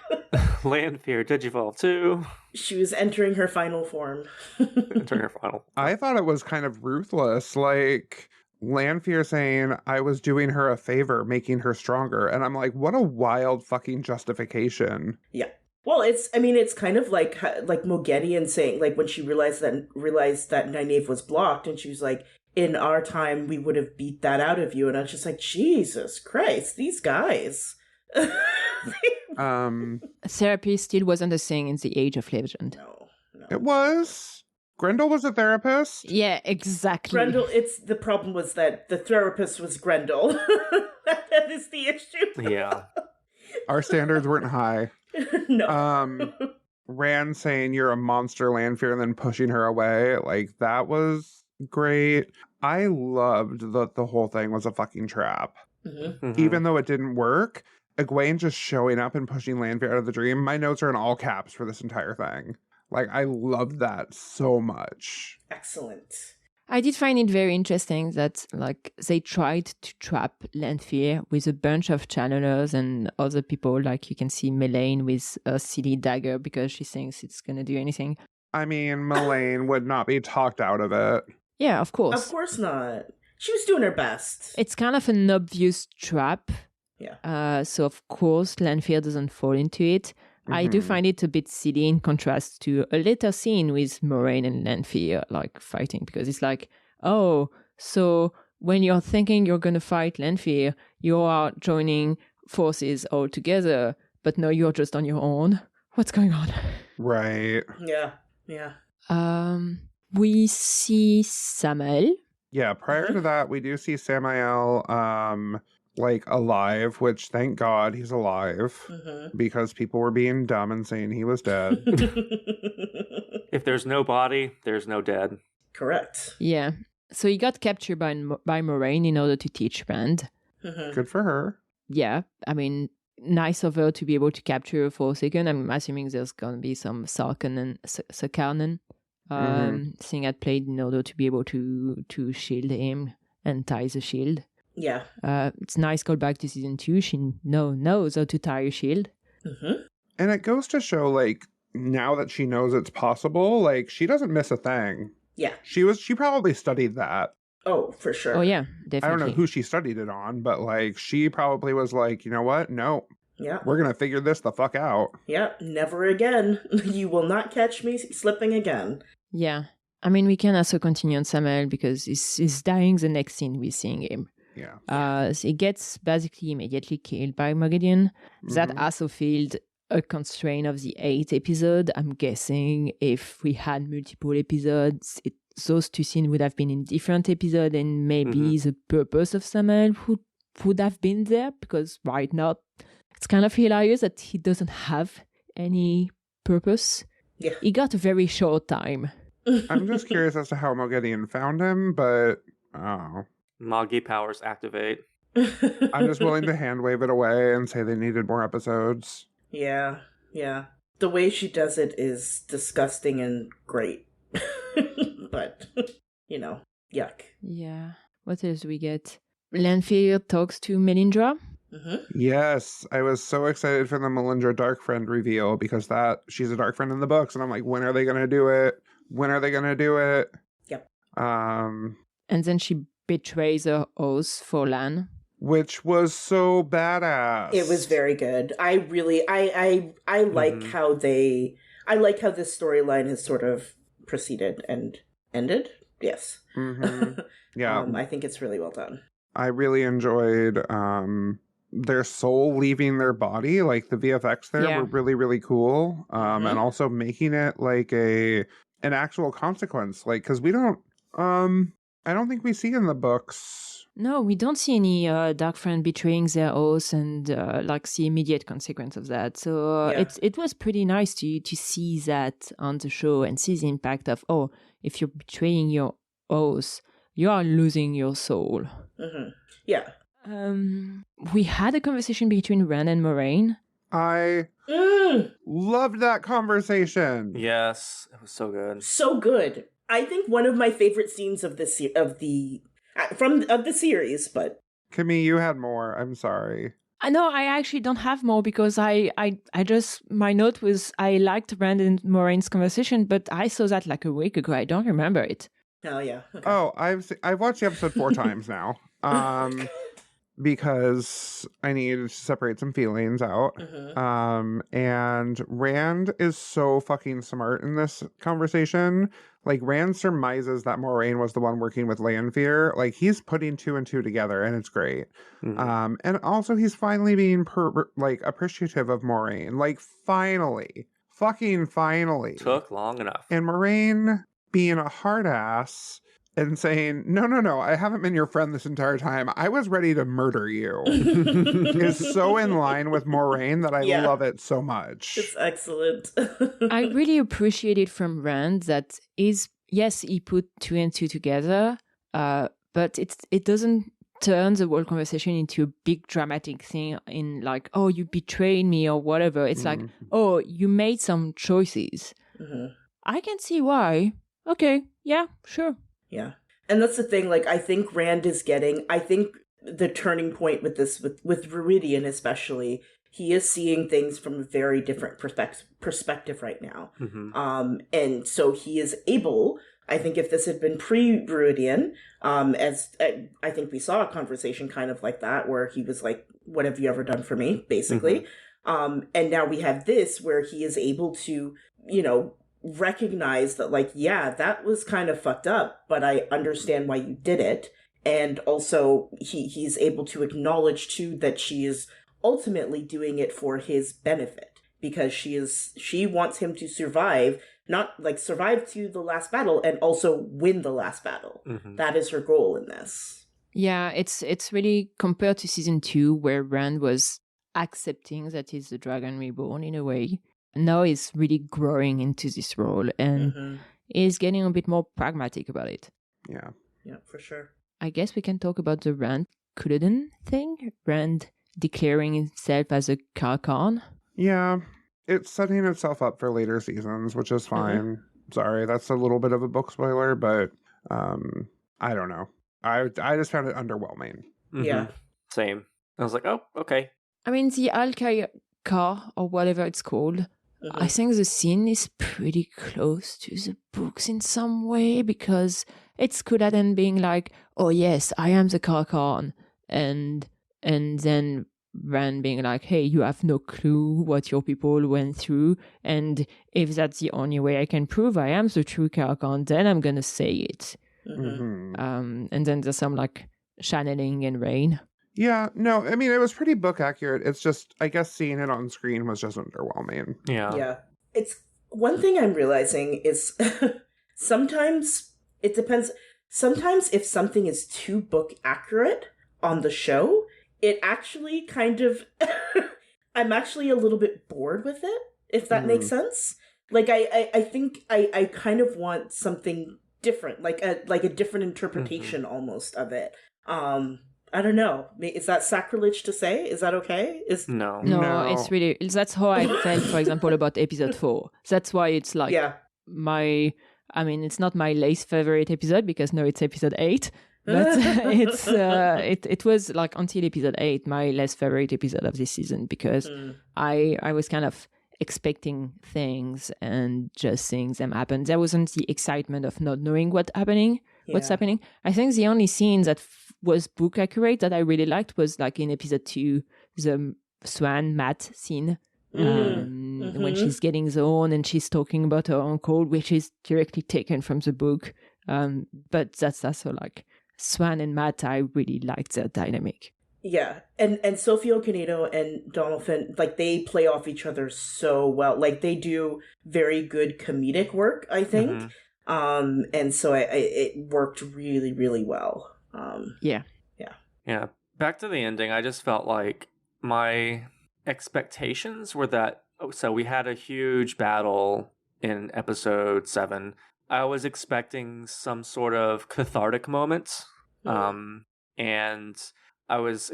S6: Lanfear Digivolve 2.
S5: She was entering her final form.
S6: Entering her final.
S2: I thought it was kind of ruthless. Like, Lanfear saying I was doing her a favor, making her stronger. And I'm like, what a wild fucking justification.
S5: Yeah. Well, it's kind of like Moghedien saying, like, when she realized that Nynaeve was blocked, and she was like, in our time, we would have beat that out of you. And I was just like, Jesus Christ, these guys.
S4: Therapy still wasn't a thing in the Age of Legend.
S5: No.
S2: It was. Grendel was a therapist.
S4: Yeah, exactly.
S5: Grendel, the problem was that the therapist was Grendel. That is the issue.
S6: Yeah.
S2: Our standards weren't high.
S5: No.
S2: Rand saying you're a monster, Lanfear, and then pushing her away. Like, that was great. I loved that the whole thing was a fucking trap.
S5: Mm-hmm.
S6: Mhm.
S2: Even though it didn't work, Egwene just showing up and pushing Lanfear out of the dream. My notes are in all caps for this entire thing. Like, I loved that so much.
S5: Excellent.
S4: I did find it very interesting that like they tried to trap Lanfear with a bunch of channelers and other people, like you can see Melaine with a silly dagger because she thinks it's gonna do anything.
S2: I mean, Melaine would not be talked out of it.
S4: Yeah, of course.
S5: Of course not. She was doing her best.
S4: It's kind of an obvious trap.
S5: Yeah.
S4: So of course Lanfear doesn't fall into it. I do
S2: Mhm.
S4: find it a bit silly in contrast to a later scene with Moraine and Lanfear like fighting, because it's like, oh, so when you're thinking you're going to fight Lanfear, you are joining forces all together, but no, you're just on your own. What's going on?
S2: Right.
S5: Yeah. Yeah.
S4: We see Samael.
S2: Yeah, prior to that, we do see Samael, like, alive, which, thank God, he's alive.
S5: Mm-hmm.
S2: Because people were being dumb and saying he was dead.
S6: If there's no body, there's no dead.
S5: Correct.
S4: Yeah. So he got captured by Moraine in order to teach Rand.
S5: Mm-hmm.
S2: Good for her.
S4: Yeah, I mean, nice of her to be able to capture her for a second. I'm assuming there's going to be some Sarkanen thing at play in order to be able to shield him and tie the shield.
S5: Yeah.
S4: It's nice callback to season 2. She knows how to tie a shield.
S5: Mm-hmm.
S2: And it goes to show, like, now that she knows it's possible, like, she doesn't miss a thing.
S5: Yeah.
S2: She probably studied that.
S5: Oh, for sure.
S4: Oh, yeah, definitely.
S2: I don't know who she studied it on, but, like, she probably was like, you know what? No,
S5: Yeah.
S2: we're going to figure this the fuck out.
S5: Yeah. Never again. You will not catch me slipping again.
S4: Yeah. I mean, we can also continue on Samael because he's dying the next scene we're seeing him.
S2: Yeah.
S4: So he gets basically immediately killed by Moghedien. That
S2: Mhm.
S4: also filled a constraint of the 8th episode. I'm guessing if we had multiple episodes, those two scenes would have been in different episodes, and maybe the purpose of Samael would have been there, because right now it's kind of hilarious that he doesn't have any purpose.
S5: Yeah.
S4: He got a very short time.
S2: I'm just curious as to how Moghedien found him, but oh,
S6: Moggy powers activate.
S2: I'm just willing to hand wave it away and say they needed more episodes.
S5: Yeah. Yeah. The way she does it is disgusting and great. But, you know, yuck.
S4: Yeah. What else do we get? Lanfear talks to Melindra.
S5: Mm-hmm.
S2: Yes, I was so excited for the Melindra Dark Friend reveal because she's a Dark Friend in the books, and I'm like, when are they gonna do it? When are they gonna do it?
S5: Yep.
S4: And then she betrays her oath for Lan.
S2: Which was so badass.
S5: It was very good. I really, I like how I like how this storyline has sort of proceeded and ended. Yes.
S2: Mm-hmm. Yeah.
S5: I think it's really well done.
S2: I really enjoyed their soul leaving their body. Like the VFX there were really, really cool. And also making it like an actual consequence. Like, because we don't, I don't think we see in the books.
S4: No, we don't see any Dark Friend betraying their oath and like the immediate consequence of that. So it was pretty nice to see that on the show and see the impact of, oh, if you're betraying your oath, you are losing your soul.
S5: Mm-hmm. Yeah.
S4: We had a conversation between Rand and Moraine.
S2: I loved that conversation.
S6: Yes, it was so good.
S5: So good. I think one of my favorite scenes of the series, but
S2: Camille, you had more. I'm sorry.
S4: I know I actually don't have more because I just, my note was I liked Rand and Moraine's conversation, but I saw that like a week ago. I don't remember it.
S5: oh yeah. Okay.
S2: Oh, I've watched the episode 4 times now. because I need to separate some feelings out. And Rand is so fucking smart in this conversation. Like, Rand surmises that Moraine was the one working with Lanfear. Like, he's putting 2 and 2 together, and it's great. And also, he's finally being appreciative of Moraine. Like, finally. Fucking finally.
S6: Took long enough.
S2: And Moraine being a hard ass and saying, no, I haven't been your friend this entire time. I was ready to murder you. Is so in line with Moraine that I love it so much.
S5: It's excellent.
S4: I really appreciate it from Rand that yes, he put 2 and 2 together, but it doesn't turn the whole conversation into a big dramatic thing in like, oh, you betrayed me or whatever. It's like, oh, you made some choices. I can see why. Okay, yeah, sure.
S5: Yeah. And that's the thing, like, I think Rand is I think the turning point with this, with Viridian especially, he is seeing things from a very different perspective right now. And so he is able, I think if this had been pre-Viridian, as I think we saw a conversation kind of like that, where he was like, what have you ever done for me, basically. And now we have this where he is able to, recognize that, like, yeah, that was kind of fucked up, but I understand why you did it. And also he's able to acknowledge too that she is ultimately doing it for his benefit, because she wants him to survive, not like survive to the last battle and also win the last battle. That is her goal in this.
S4: Yeah, it's really compared to season 2 where Rand was accepting that he's the Dragon Reborn in a way. Now he's really growing into this role and is getting a bit more pragmatic about it.
S2: Yeah,
S5: for sure.
S4: I guess we can talk about the Rand Culloden thing. Rand declaring himself as a Karakan.
S2: Yeah, it's setting itself up for later seasons, which is fine. Sorry, that's a little bit of a book spoiler, but I don't know. I just found it underwhelming.
S5: Yeah.
S6: Same. I was like, oh, okay.
S4: I mean, the Al-Kar, or whatever it's called, I think the scene is pretty close to the books in some way, because it's Culloden being like, oh yes, I am the Karakan, and then Rand being like, hey, you have no clue what your people went through, and if that's the only way I can prove I am the true Karakan, then I'm gonna say it. And then there's some like channeling and rain.
S2: Yeah, no, I mean, it was pretty book accurate. It's just, I guess seeing it on screen was just underwhelming.
S6: Yeah.
S5: It's one thing I'm realizing is sometimes it depends. Sometimes if something is too book accurate on the show, it actually kind of, I'm actually a little bit bored with it, if that makes sense. Like, I think I kind of want something different, like a different interpretation almost of it. I don't know. Is that sacrilege to say? Is that okay?
S6: No,
S4: it's really, that's how I felt, for example, about episode 4. That's why it's like it's not my least favorite episode, because no, it's episode 8. But it was like until episode 8 my least favorite episode of this season, because I was kind of expecting things and just seeing them happen. There wasn't the excitement of not knowing what's happening. I think the only scene that was book accurate that I really liked was like in episode 2, the Swan Matt scene. When she's getting the horn and she's talking about her uncle, which is directly taken from the book. But that's also like Swan and Matt, I really liked their dynamic.
S5: Yeah, and Sophie Okonedo and Donalfin, like, they play off each other so well. Like, they do very good comedic work, I think. And so it worked really, really well.
S6: Yeah. Back to the ending, I just felt like my expectations were that, so we had a huge battle in episode 7. I was expecting some sort of cathartic moment. And I was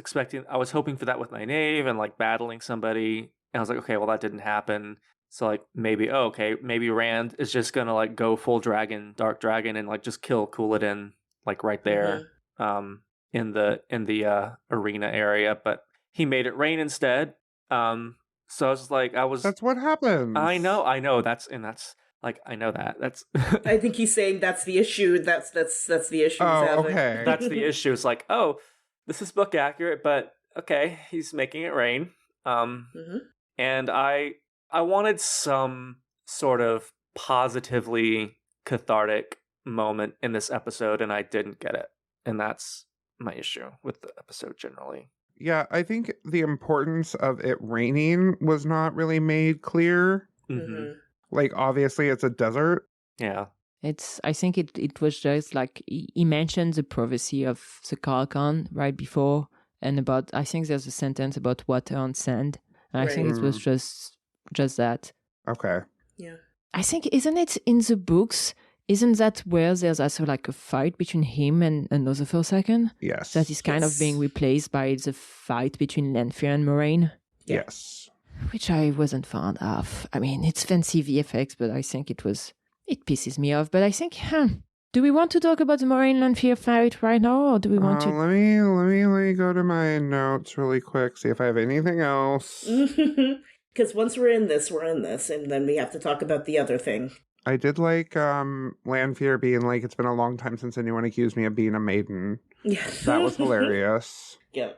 S6: hoping for that with Nynaeve and like battling somebody. And I was like, okay, well, that didn't happen. So like maybe Rand is just gonna like go full dragon, dark dragon, and like just kill Culloden like right there, in the arena area. But he made it rain instead. So I was like, that's
S2: what happens.
S6: I know. That's like, I know that. That's.
S5: I think he's saying that's the issue. That's the issue.
S2: Oh, okay.
S6: That's the issue. It's like, oh, this is book accurate, but okay, he's making it rain. And I wanted some sort of positively cathartic moment in this episode, and I didn't get it. And that's my issue with the episode generally.
S2: Yeah, I think the importance of it raining was not really made clear. Like, obviously, it's a desert.
S6: Yeah.
S4: I think it was just like he mentioned the prophecy of the Kalkan right before, and about, I think there's a sentence about water and sand. And I think it was just that.
S2: Okay.
S5: Yeah.
S4: I think, isn't it in the books? Isn't that where there's also like a fight between him and another Forsaken?
S2: Yes.
S4: That is kind of being replaced by the fight between Lanfear and Moraine?
S2: Yes.
S4: Which I wasn't fond of. I mean, it's fancy VFX, but I think it pisses me off. But I think, do we want to talk about the Moraine Lanfear fight right now, or do we want to?
S2: Let me go to my notes really quick, see if I have anything else.
S5: Because once we're in this, and then we have to talk about the other thing.
S2: I did like Lanfear being like, it's been a long time since anyone accused me of being a maiden.
S5: Yeah.
S2: That was hilarious.
S5: Yeah.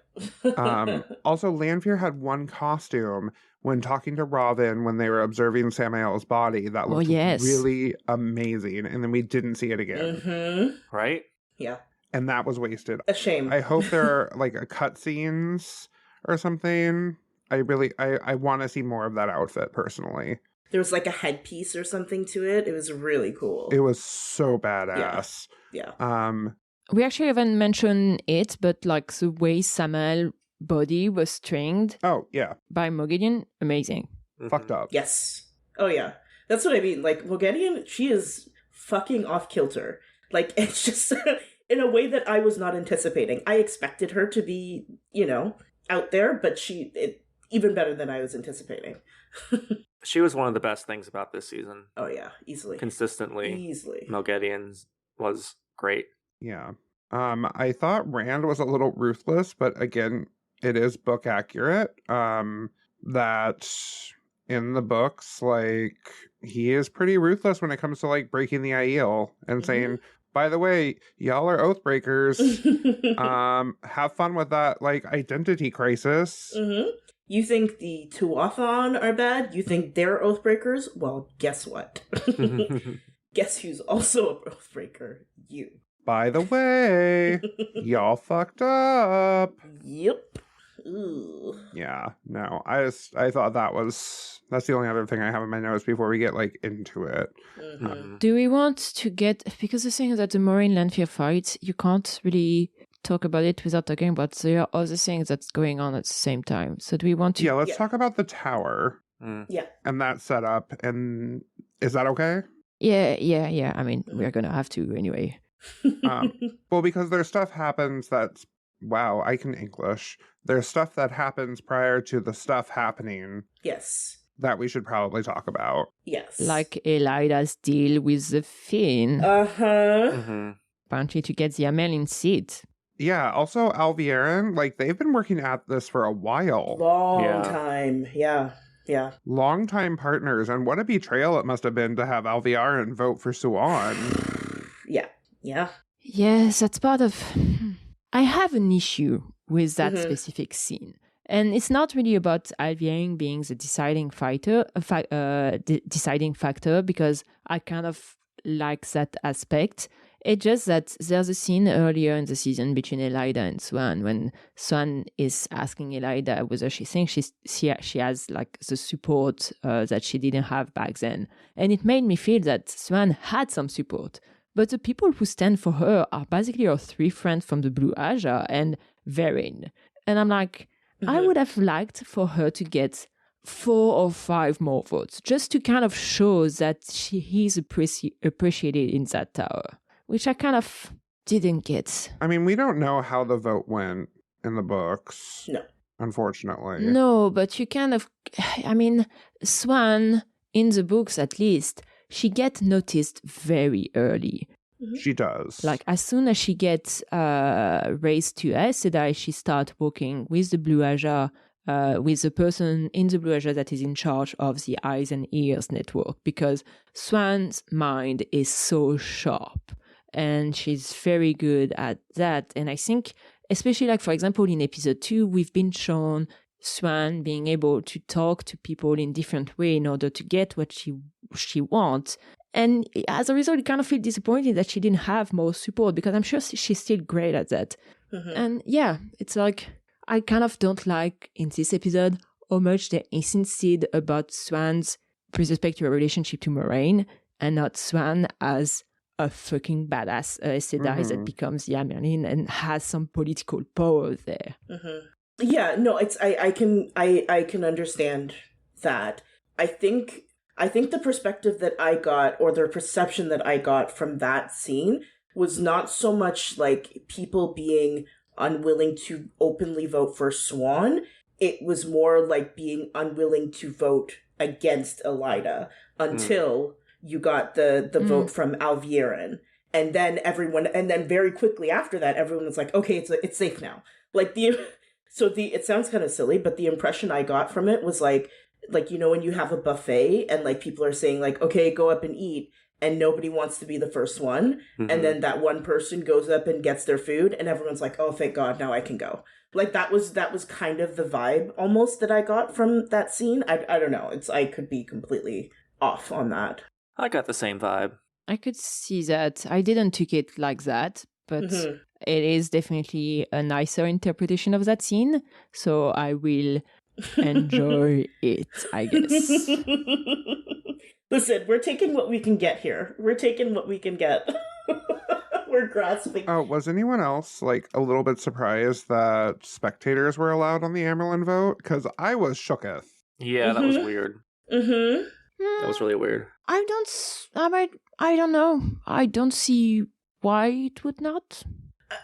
S2: Also, Lanfear had one costume when talking to Robin when they were observing Samael's body that looked really amazing, and then we didn't see it again.
S6: Right?
S5: Yeah.
S2: And that was wasted.
S5: A shame.
S2: I hope there are like a cutscenes or something. I want to see more of that outfit personally.
S5: There was like a headpiece or something to it. It was really cool.
S2: It was so badass.
S5: Yeah.
S4: We actually haven't mentioned it, but like the way Samael body was stringed.
S2: Oh yeah.
S4: By Moghedien, amazing.
S2: Fucked up.
S5: Yes. Oh yeah. That's what I mean. Like Moghedien, she is fucking off kilter. Like it's just in a way that I was not anticipating. I expected her to be, out there, but even better than I was anticipating.
S6: She was one of the best things about this season.
S5: Oh yeah, easily.
S6: Consistently.
S5: Easily.
S6: Moghedien's was great.
S2: Yeah. I thought Rand was a little ruthless, but again, it is book accurate. That in the books, like, he is pretty ruthless when it comes to like breaking the Aiel and saying, by the way, y'all are oath breakers. Have fun with that like identity crisis.
S5: You think the Tuathan are bad? You think they're oathbreakers? Well, guess what? Guess who's also a oathbreaker? You.
S2: By the way, y'all fucked up.
S5: Yep. Ooh.
S2: Yeah, no, I thought that's the only other thing I have in my notes before we get like into it.
S4: Do we want to get, because the thing is that the Moraine Lanfear fight, you can't really talk about it without talking about there are other things that's going on at the same time. So do we want to?
S2: Yeah, let's talk about the tower.
S5: Yeah.
S2: And that setup. And is that okay?
S4: Yeah. I mean, we're gonna have to anyway.
S2: Well, because there's stuff happens that's, wow, I can English. There's stuff that happens prior to the stuff happening.
S5: Yes.
S2: That we should probably talk about.
S5: Yes.
S4: Like Elaida's deal with the Finn. Apparently to get the Amelin seat.
S2: Yeah, also Alviarin, like, they've been working at this for a while.
S5: Long time. Yeah.
S2: Long-time partners, and what a betrayal it must have been to have Alviarin vote for Suan.
S5: Yeah.
S4: Yes, that's part of... I have an issue with that specific scene. And it's not really about Alviarin being the deciding factor, because I kind of like that aspect. It's just that there's a scene earlier in the season between Elaida and Swan when Swan is asking Elaida whether she thinks she has like the support that she didn't have back then. And it made me feel that Swan had some support. But the people who stand for her are basically her three friends from the Blue Aja and Verin. And I'm like, I would have liked for her to get 4 or 5 more votes, just to kind of show that he's appreciated in that tower, which I kind of didn't get.
S2: I mean, we don't know how the vote went in the books.
S5: No.
S2: Unfortunately.
S4: No, but you kind of, I mean, Swan, in the books at least, she gets noticed very early.
S2: She does.
S4: Like, as soon as she gets raised to Aes Sedai, she starts working with the Blue Aja, with the person in the Blue Aja that is in charge of the Eyes and Ears network, because Swan's mind is so sharp, and she's very good at that. And I think especially like, for example, in episode 2, we've been shown Swan being able to talk to people in different way in order to get what she wants. And as a result, I kind of feel disappointed that she didn't have more support, because I'm sure she's still great at that. And yeah, it's like, I kind of don't like in this episode how much they insisted about Swan's with respect to her relationship to Moraine, and not Swan as a fucking badass Sedai that becomes Merlin and has some political power there.
S5: Yeah, no, it's I can understand that. I think the perspective that I got, or the perception that I got from that scene, was not so much like people being unwilling to openly vote for Swan. It was more like being unwilling to vote against Elaida until you got the vote from Alviren. And then very quickly after that, everyone was like, okay, it's safe now. Like it sounds kind of silly, but the impression I got from it was like, you know, when you have a buffet and like people are saying like, okay, go up and eat, and nobody wants to be the first one. And then that one person goes up and gets their food, and everyone's like, oh, thank God, now I can go. Like that was kind of the vibe almost that I got from that scene. I don't know. I could be completely off on that.
S6: I got the same vibe.
S4: I could see that. I didn't take it like that, but it is definitely a nicer interpretation of that scene. So I will enjoy it, I guess.
S5: Listen, we're taking what we can get here. We're taking what we can get. We're grasping.
S2: Oh, was anyone else like a little bit surprised that spectators were allowed on the Amerlin vote? Because I was shooketh.
S6: Yeah, that was weird. That was really weird.
S4: I don't know. I don't see why it would not.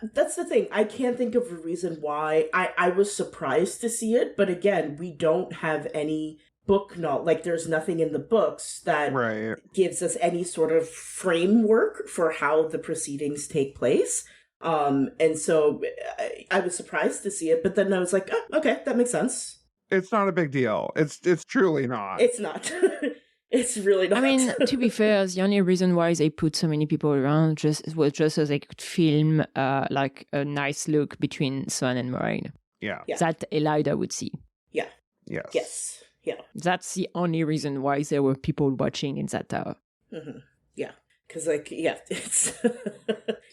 S5: That's the thing. I can't think of a reason why. I was surprised to see it, but again, we don't have any book knowledge. Like, there's nothing in the books that gives us any sort of framework for how the proceedings take place. And so I was surprised to see it, but then I was like, oh, okay, that makes sense.
S2: It's not a big deal. It's truly not.
S5: It's not. It's really not.
S4: I mean, to be fair, the only reason why they put so many people around was just so they could film like a nice look between Swan and Moraine.
S2: Yeah.
S4: That Elaida would see.
S5: Yeah.
S2: Yes.
S5: Yes. Yeah.
S4: That's the only reason why there were people watching in that tower.
S5: Yeah. Because, like, it's...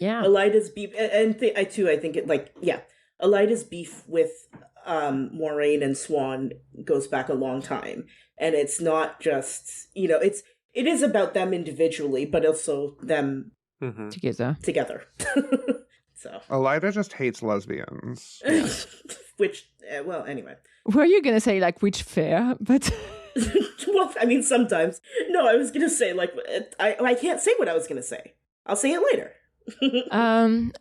S4: yeah.
S5: Elaida's beef... And I think it, like, yeah. Elaida's beef with Moraine and Swan goes back a long time. And it's not just, you know, it is about them individually, but also them
S4: together.
S5: So
S2: Elaida just hates lesbians.
S5: Which, well, anyway.
S4: Were you going to say, like, which fair? But...
S5: Well, I mean, sometimes. No, I was going to say, like, I can't say what I was going to say. I'll say it later.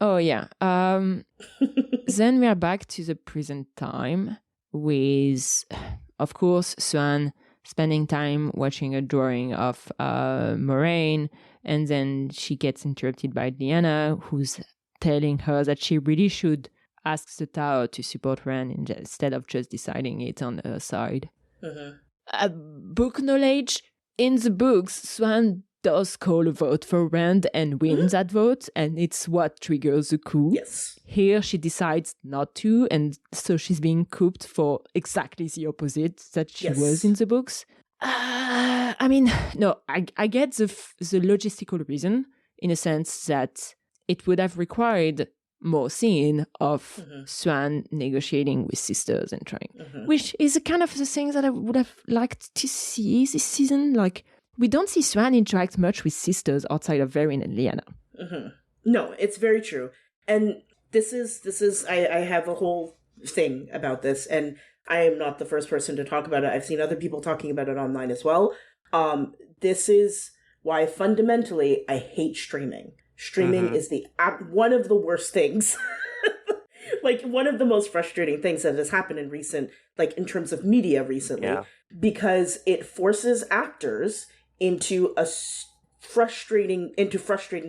S4: Oh, yeah. Then we are back to the present time with, of course, Swan spending time watching a drawing of Moraine, and then she gets interrupted by Lyanna, who's telling her that she really should ask the Tower to support Rand instead of just deciding it on her side. Book knowledge. In the books, Swan does call a vote for Rand and wins that vote, and it's what triggers the coup.
S5: Yes.
S4: Here, she decides not to, and so she's being cooped for exactly the opposite that she was in the books. I mean, no, I get the logistical reason, in a sense that it would have required more scene of Swan negotiating with sisters and trying, which is a kind of the thing that I would have liked to see this season. Like, we don't see Swan interact much with sisters outside of Verin and Lyanna.
S5: No, it's very true. And this is I have a whole thing about this, and I am not the first person to talk about it. I've seen other people talking about it online as well. This is why fundamentally I hate streaming. Streaming is one of the worst things. Like, one of the most frustrating things that has happened in recent, like, in terms of media recently, because it forces actors into frustrating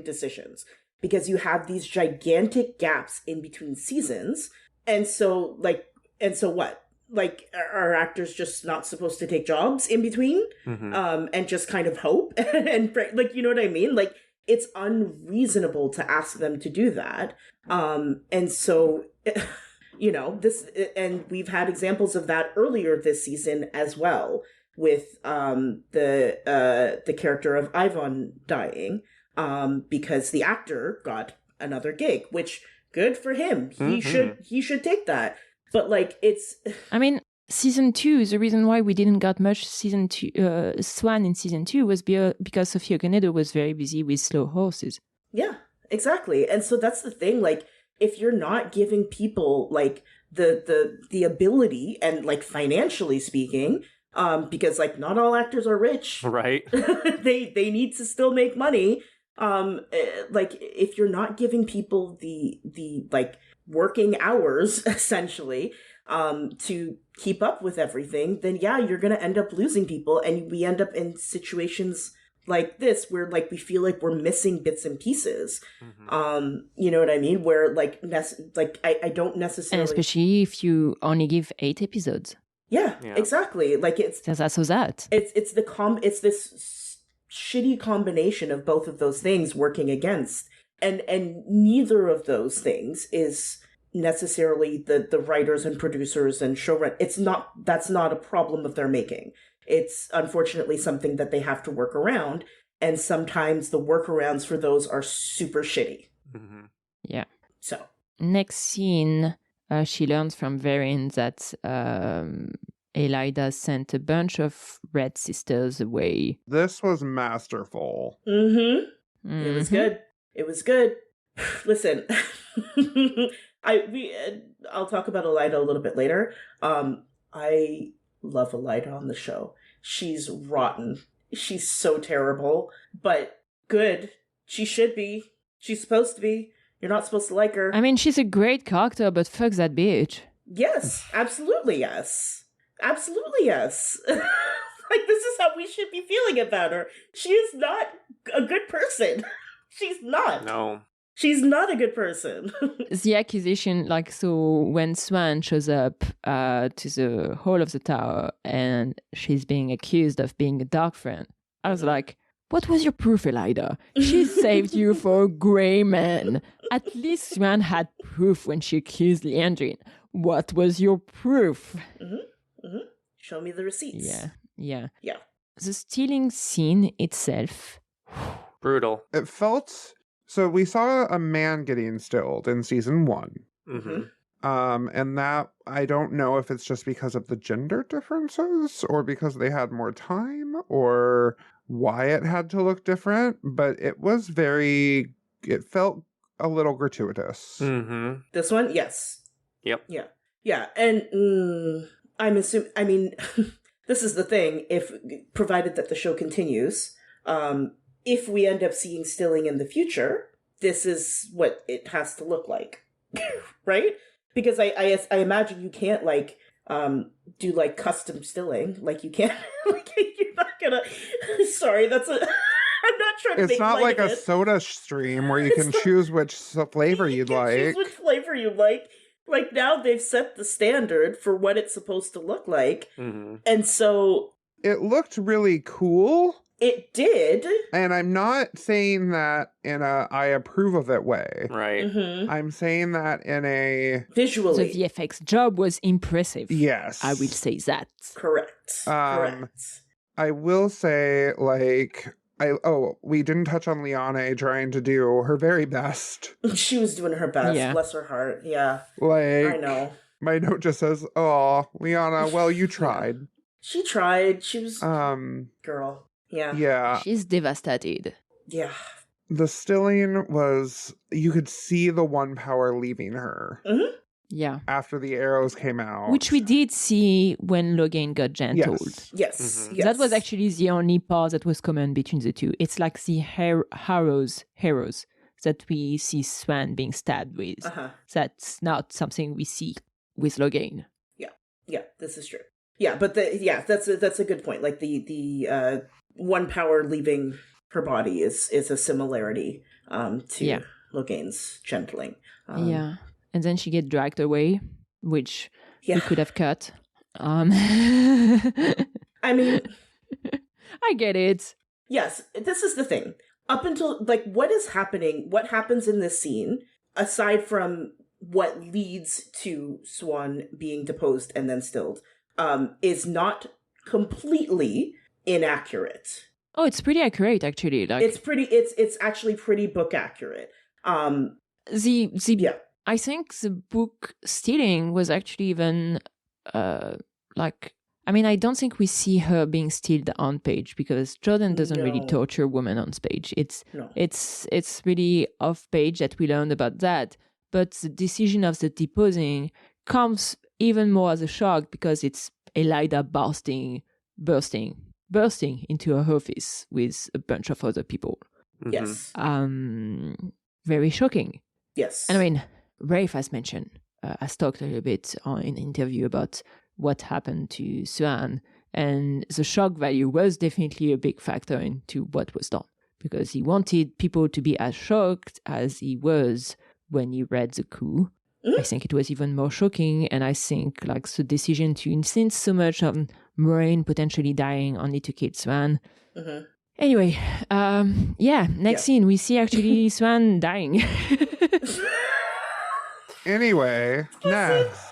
S5: decisions, because you have these gigantic gaps in between seasons. And so what? Like, are actors just not supposed to take jobs in between? And just kind of hope? And, like, you know what I mean? Like, it's unreasonable to ask them to do that. And so you know, this, and we've had examples of that earlier this season as well, with the character of Ivan dying, because the actor got another gig, which good for him. He should take that. But like, it's,
S4: I mean, season 2, the reason why we didn't get much season 2 Swan in season 2 was because Sofia Canedo was very busy with Slow Horses.
S5: yeah, exactly. And so that's the thing, like, if you're not giving people like the ability, and like financially speaking, because like not all actors are rich,
S6: Right.
S5: they need to still make money. Like, if you're not giving people the like working hours essentially to keep up with everything, then yeah, you're gonna end up losing people, and we end up in situations like this where like we feel like we're missing bits and pieces. You know what I mean, where like I don't necessarily,
S4: And especially if you only give 8 episodes.
S5: yeah. Exactly, like it's
S4: that.
S5: it's this shitty combination of both of those things working against, and neither of those things is necessarily the writers and producers and showrun. That's not a problem of their making. It's unfortunately something that they have to work around, and sometimes the workarounds for those are super shitty.
S4: Yeah.
S5: So
S4: Next scene, she learns from Varian that Elaida sent a bunch of Red Sisters away.
S2: This was masterful.
S5: it was good. It was good. Listen, I'll talk about Elaida a little bit later. I love Elaida on the show. She's rotten. She's so terrible, but good. She should be. She's supposed to be. You're not supposed to like her.
S4: I mean, she's a great character, but fuck that bitch.
S5: Yes, absolutely yes. Absolutely yes. Like, this is how we should be feeling about her. She is not a good person. She's not.
S6: No.
S5: She's not a good person.
S4: The accusation, like, so when Swan shows up to the hall of the tower and she's being accused of being a dark friend, I was like, what was your proof, Elaida? She saved you for a grey man. At least Swan had proof when she accused Leandrine. What was your proof?
S5: Show me the receipts.
S4: Yeah.
S5: Yeah.
S4: The stealing scene itself.
S6: Brutal.
S2: It felt... So we saw a man getting stilled in season 1. And that, I don't know if it's just because of the gender differences or because they had more time or why it had to look different, but it felt a little gratuitous.
S5: This one, yes.
S6: Yep.
S5: Yeah. And I'm assuming, I mean, this is the thing, provided that the show continues, if we end up seeing stilling in the future, this is what it has to look like. Right? Because I imagine you can't like do like custom stilling. Like you can't like you're not gonna sorry, that's a I'm not trying to
S2: It's
S5: make
S2: not
S5: light
S2: like
S5: of
S2: a
S5: it.
S2: soda stream where you can choose which flavor you'd like.
S5: Choose which flavor you like. Like now they've set the standard for what it's supposed to look like. And so
S2: It looked really cool.
S5: it did.
S2: And I'm not saying that in a I approve of it way.
S6: Right.
S2: I'm saying that in a...
S5: Visually.
S4: The VFX job was impressive.
S2: Yes.
S4: I will say that.
S5: Correct. Correct.
S2: I will say, like... we didn't touch on Liane trying to do her very best.
S5: She was doing her best.
S4: Yeah.
S5: Bless her heart. Yeah.
S2: Like...
S5: I know.
S2: My note just says, "Oh, Liana, well, you tried."
S5: She tried. She was... girl. Yeah.
S2: Yeah.
S4: She's devastated.
S5: Yeah.
S2: The stilling was... You could see the one power leaving her.
S4: Yeah.
S2: After the arrows came out.
S4: Which we did see when Logan got gentled.
S2: Yes.
S5: Yes.
S4: That was actually the only part that was common between the two. It's like the heroes that we see Swan being stabbed with. That's not something we see with Logan.
S5: Yeah, this is true. Yeah, but that's a good point. Like the one power leaving her body is a similarity to Logain's gentling.
S4: Yeah. And then she get dragged away, which we could have cut. I
S5: mean,
S4: I get it.
S5: Yes, this is the thing. Up until, like, what is happening, what happens in this scene, aside from what leads to Swan being deposed and then stilled is not completely inaccurate.
S4: Oh, it's pretty accurate, actually. Like
S5: it's actually pretty book accurate.
S4: Yeah. I think the book stealing was actually even I don't think we see her being stealed on page because Jordan doesn't really torture women on stage. It's really off page that we learned about that. But the decision of the deposing comes even more as a shock because it's Elaida bursting into her office with a bunch of other people.
S5: Yes.
S4: Very shocking.
S5: Yes.
S4: And Rafe has mentioned, has talked a little bit in an interview about what happened to Swan, and the shock value was definitely a big factor into what was done because he wanted people to be as shocked as he was when he read the coup. I think it was even more shocking, and I think the decision to insist so much on Moraine potentially dying only to kill Swan. Anyway, next scene we see actually Swan dying.
S2: Anyway, next.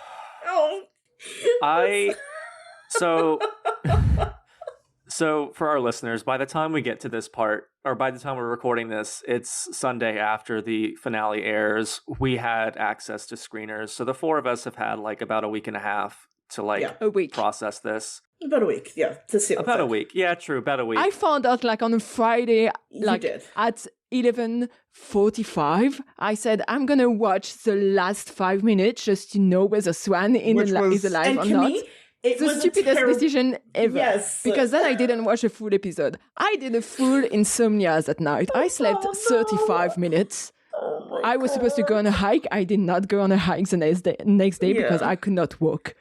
S6: So for our listeners, by the time we get to this part, or by the time we're recording this, it's Sunday after the finale airs. We had access to screeners, so the four of us have had about a week and a half to
S4: a week.
S6: process this.
S5: About a week, yeah, to see.
S6: About a week, yeah, true. About a week.
S4: I found out on a Friday,
S5: did.
S4: At 11:45. I said I'm gonna watch the last 5 minutes just to know whether Swan is alive or not.
S5: It
S4: the
S5: was
S4: stupidest decision ever.
S5: Yes.
S4: Because then I didn't watch a full episode. I did a full insomnia that night. I slept 35 minutes.
S5: Oh
S4: I was supposed to go on a hike. I did not go on a hike the next day because I could not walk.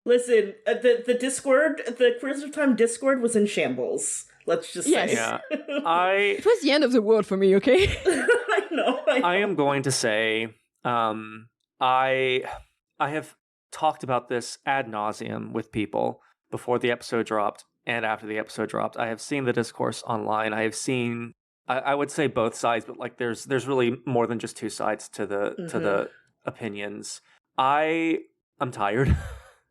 S5: Listen, the Discord, the Cruise of Time Discord was in shambles. Let's just say.
S6: Yeah.
S4: It was the end of the world for me, okay?
S5: I know.
S6: I am going to say, I have talked about this ad nauseum with people before the episode dropped and after the episode dropped. I have seen the discourse online. I have seen, I would say both sides, but there's really more than just two sides to the opinions. I'm tired.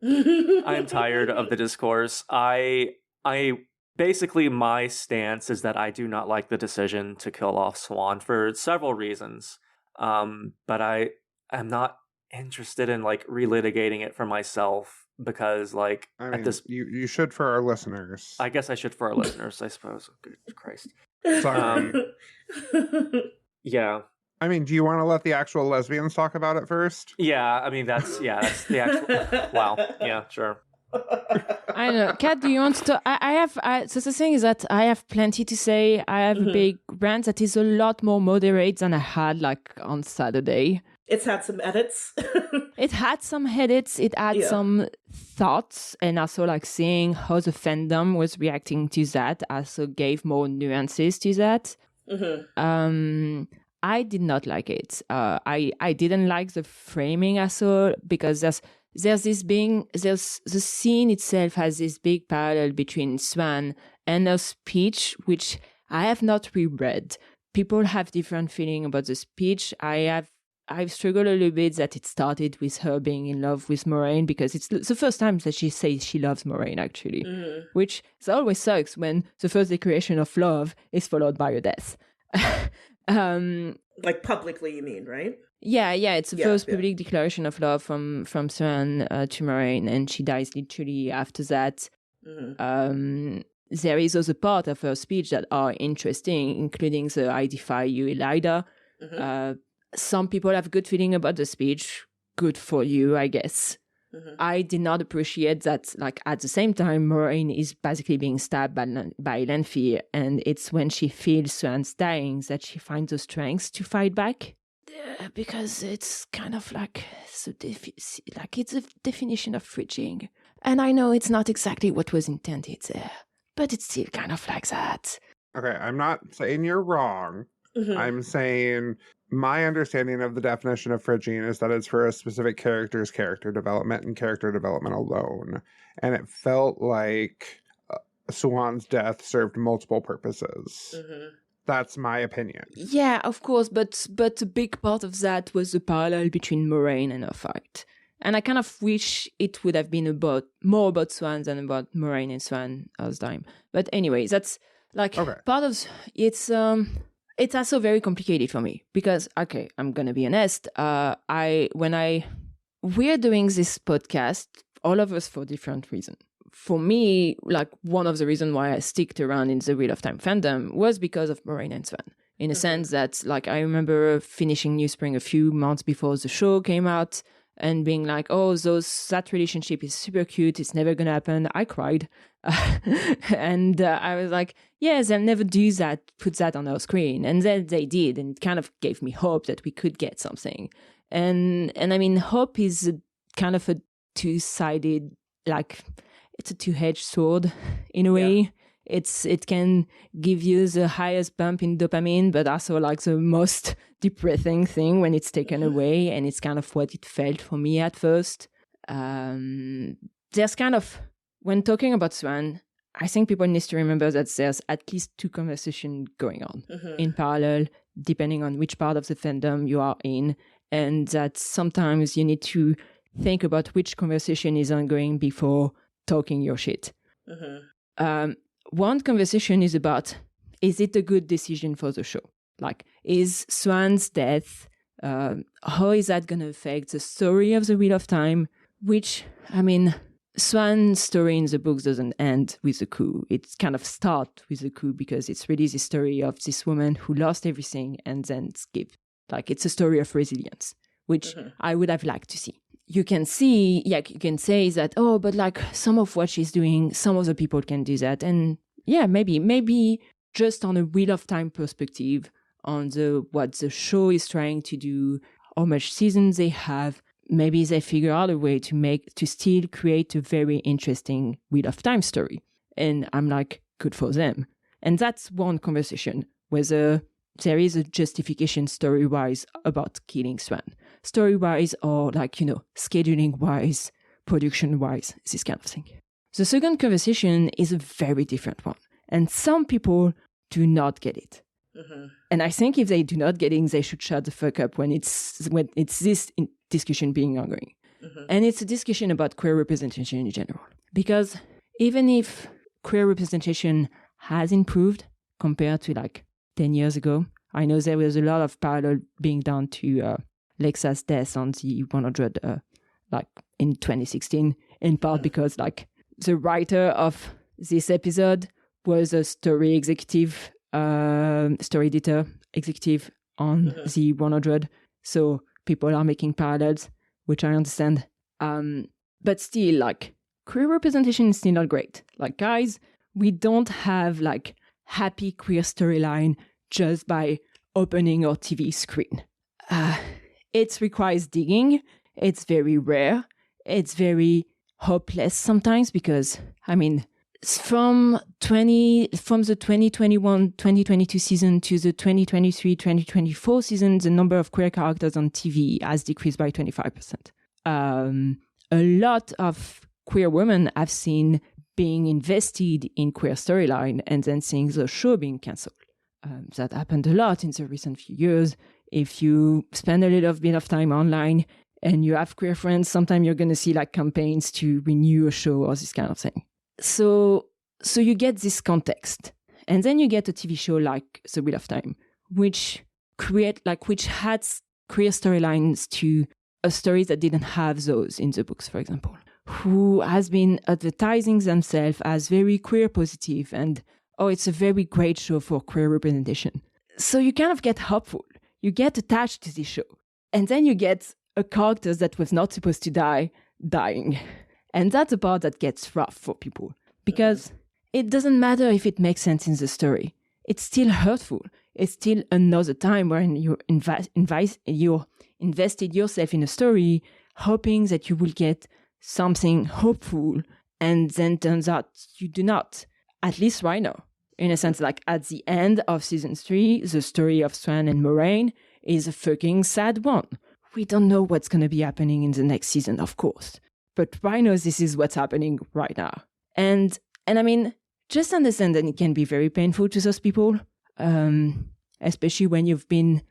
S6: I am tired of the discourse. I basically, my stance is that I do not like the decision to kill off Swan for several reasons. But I am not interested in relitigating it for myself because at this
S2: you should for our listeners.
S6: I guess I should for our listeners, I suppose. Good Christ.
S2: Sorry.
S6: Yeah.
S2: Do you want to let the actual lesbians talk about it first?
S6: Yeah, that's the actual wow. Yeah, sure.
S4: I don't know. Kat, do you want to? So the thing is that I have plenty to say. I have a big rant that is a lot more moderate than I had on Saturday.
S5: It's had some edits.
S4: It had some edits. It had some thoughts, and also seeing how the fandom was reacting to that also gave more nuances to that. I did not like it. I didn't like the framing also because there's the scene itself has this big parallel between Swan and her speech, which I have not reread. People have different feeling about the speech. I've struggled a little bit that it started with her being in love with Moraine because it's the first time that she says she loves Moraine actually, which always sucks when the first declaration of love is followed by a death.
S5: Publicly, you mean, right?
S4: Yeah, it's the first public declaration of love from Swan to Moraine, and she dies literally after that. There is also part of her speech that are interesting, including the I defy you, Elaida. Some people have good feeling about the speech. Good for you, I guess. I did not appreciate that, at the same time, Moraine is basically being stabbed by Lanfear, and it's when she feels Swan's dying that she finds the strength to fight back. Because it's kind of it's a definition of fridging. And I know it's not exactly what was intended there, but it's still kind of like that.
S2: Okay, I'm not saying you're wrong. I'm saying my understanding of the definition of fridging is that it's for a specific character's character development and character development alone. And it felt like Swan's death served multiple purposes. That's my opinion.
S4: Yeah, of course, but a big part of that was the parallel between Moraine and her fight. And I kind of wish it would have been more about Swan than about Moraine and Swan as time. But anyway, that's like part of it's also very complicated for me because I'm gonna be honest. We're doing this podcast, all of us for different reasons. For me, like one of the reasons why I sticked around in the Wheel of Time fandom was because of Moraine and Swan. In a sense that, like, I remember finishing Newspring a few months before the show came out and being like, oh, that relationship is super cute. It's never going to happen. I cried. And I was like, yeah, they'll never do that, put that on our screen. And then they did. And it kind of gave me hope that we could get something. And I mean, hope is kind of a two-sided, like, it's a two-edged sword in a way. It can give you the highest bump in dopamine, but also like the most depressing thing when it's taken away. And it's kind of what it felt for me at first. There's kind of, when talking about Swan, I think people need to remember that there's at least two conversations going on in parallel, depending on which part of the fandom you are in. And that sometimes you need to think about which conversation is ongoing before talking your shit. One conversation is about, is it a good decision for the show? Like, is Swan's death, how is that going to affect the story of the Wheel of Time? Which, I mean, Swan's story in the books doesn't end with the coup. It kind of starts with the coup because it's really the story of this woman who lost everything and then skipped. Like, it's a story of resilience, which I would have liked to see. You can see, you can say that, oh, but like some of what she's doing, some other people can do that. And yeah, maybe just on a Wheel of Time perspective, on what the show is trying to do, how much seasons they have, maybe they figure out a way to still create a very interesting Wheel of Time story. And I'm like, good for them. And that's one conversation, whether there is a justification story-wise about killing Swan. Story-wise or like, scheduling-wise, production-wise, this kind of thing. The second conversation is a very different one. And some people do not get it. And I think if they do not get it, they should shut the fuck up when it's this discussion being ongoing. And it's a discussion about queer representation in general. Because even if queer representation has improved compared to like 10 years ago, I know there was a lot of parallel being done to Lexa's death on the 100 like in 2016, in part because like the writer of this episode was a story editor executive on the 100. So people are making parallels, which I understand. But still, like, queer representation is still not great. Like, guys, we don't have like happy queer storyline just by opening our TV screen. It requires digging. It's very rare. It's very hopeless sometimes because, I mean, from the 2021-2022 season to the 2023-2024 season, the number of queer characters on TV has decreased by 25%. A lot of queer women I've seen being invested in queer storyline and then seeing the show being cancelled. That happened a lot in the recent few years. If you spend a little bit of time online and you have queer friends, sometimes you're going to see like campaigns to renew a show or this kind of thing. So you get this context. And then you get a TV show like The Wheel of Time, which had queer storylines to a story that didn't have those in the books, for example, who has been advertising themselves as very queer positive and, oh, it's a very great show for queer representation. So you kind of get hopeful. You get attached to this show. And then you get a character that was not supposed to die, dying. And that's the part that gets rough for people. Because it doesn't matter if it makes sense in the story. It's still hurtful. It's still another time when you invested yourself in a story, hoping that you will get something hopeful, and then turns out you do not. At least right now. In a sense, like at the end of season 3, the story of Swan and Moraine is a fucking sad one. We don't know what's going to be happening in the next season, of course. But right now, this is what's happening right now. And I mean, just understand that it can be very painful to those people. especially when you've been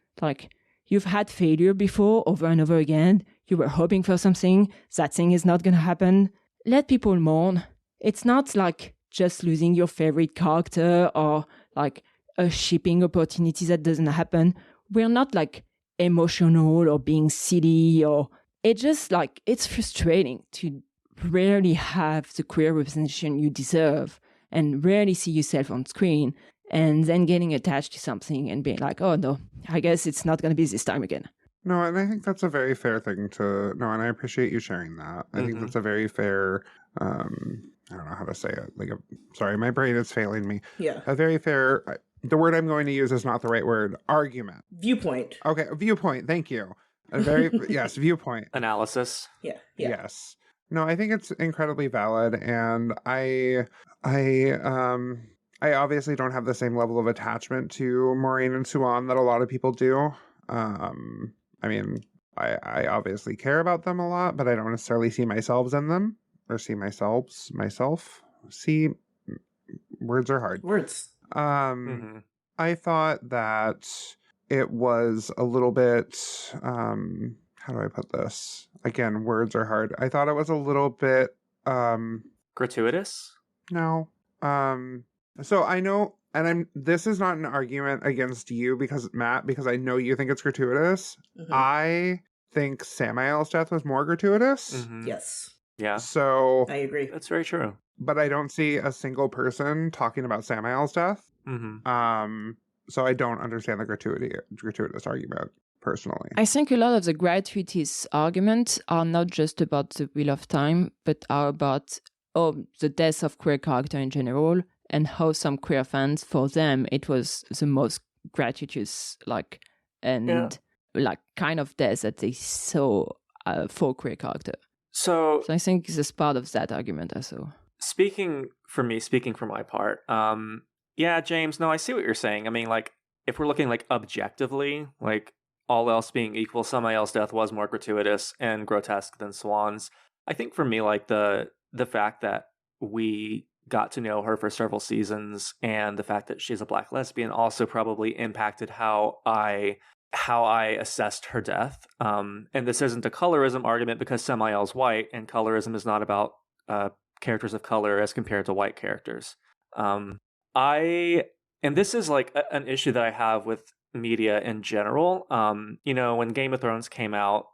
S4: you've had failure before over and over again. You were hoping for something. That thing is not going to happen. Let people mourn. It's not like just losing your favorite character or like a shipping opportunity that doesn't happen. We're not like emotional or being silly, or it's just like it's frustrating to rarely have the queer representation you deserve and rarely see yourself on screen, and then getting attached to something and being like, oh no, I guess it's not going to be this time again.
S2: No, and I think that's a very fair thing to know, and I appreciate you sharing that. I think that's a very fair, I don't know how to say it. Sorry, my brain is failing me.
S5: Yeah.
S2: A very fair, the word I'm going to use is not the right word, argument.
S5: Viewpoint.
S2: Okay, viewpoint, thank you. A very, yes, viewpoint.
S6: Analysis.
S5: Yeah.
S2: Yes. No, I think it's incredibly valid, and I obviously don't have the same level of attachment to Maureen and Suan that a lot of people do. I mean, I obviously care about them a lot, but I don't necessarily see myself in them, or see myself. See, words are hard.
S5: Words.
S2: I thought that it was a little bit, how do I put this? Again, words are hard. I thought it was a little bit,
S6: gratuitous?
S2: No. So I know, and this is not an argument against you Matt, because I know you think it's gratuitous. I think Samael's death was more gratuitous.
S5: Yes.
S6: Yeah.
S2: So
S5: I agree.
S6: That's very true.
S2: But I don't see a single person talking about Samael's death. So I don't understand the gratuitous argument personally.
S4: I think a lot of the gratuitous arguments are not just about the Wheel of Time, but are about the death of queer character in general, and how some queer fans, for them, it was the most gratuitous, kind of death that they saw for queer character. So I think it's part of that argument also.
S6: Speaking for my part, yeah, James, no, I see what you're saying. I mean, if we're looking objectively, all else being equal, Samael's death was more gratuitous and grotesque than Swan's. I think for me, the fact that we got to know her for several seasons and the fact that she's a Black lesbian also probably impacted how I assessed her death. And this isn't a colorism argument because Samael's white, and colorism is not about characters of color as compared to white characters. And this is an issue that I have with media in general. When Game of Thrones came out,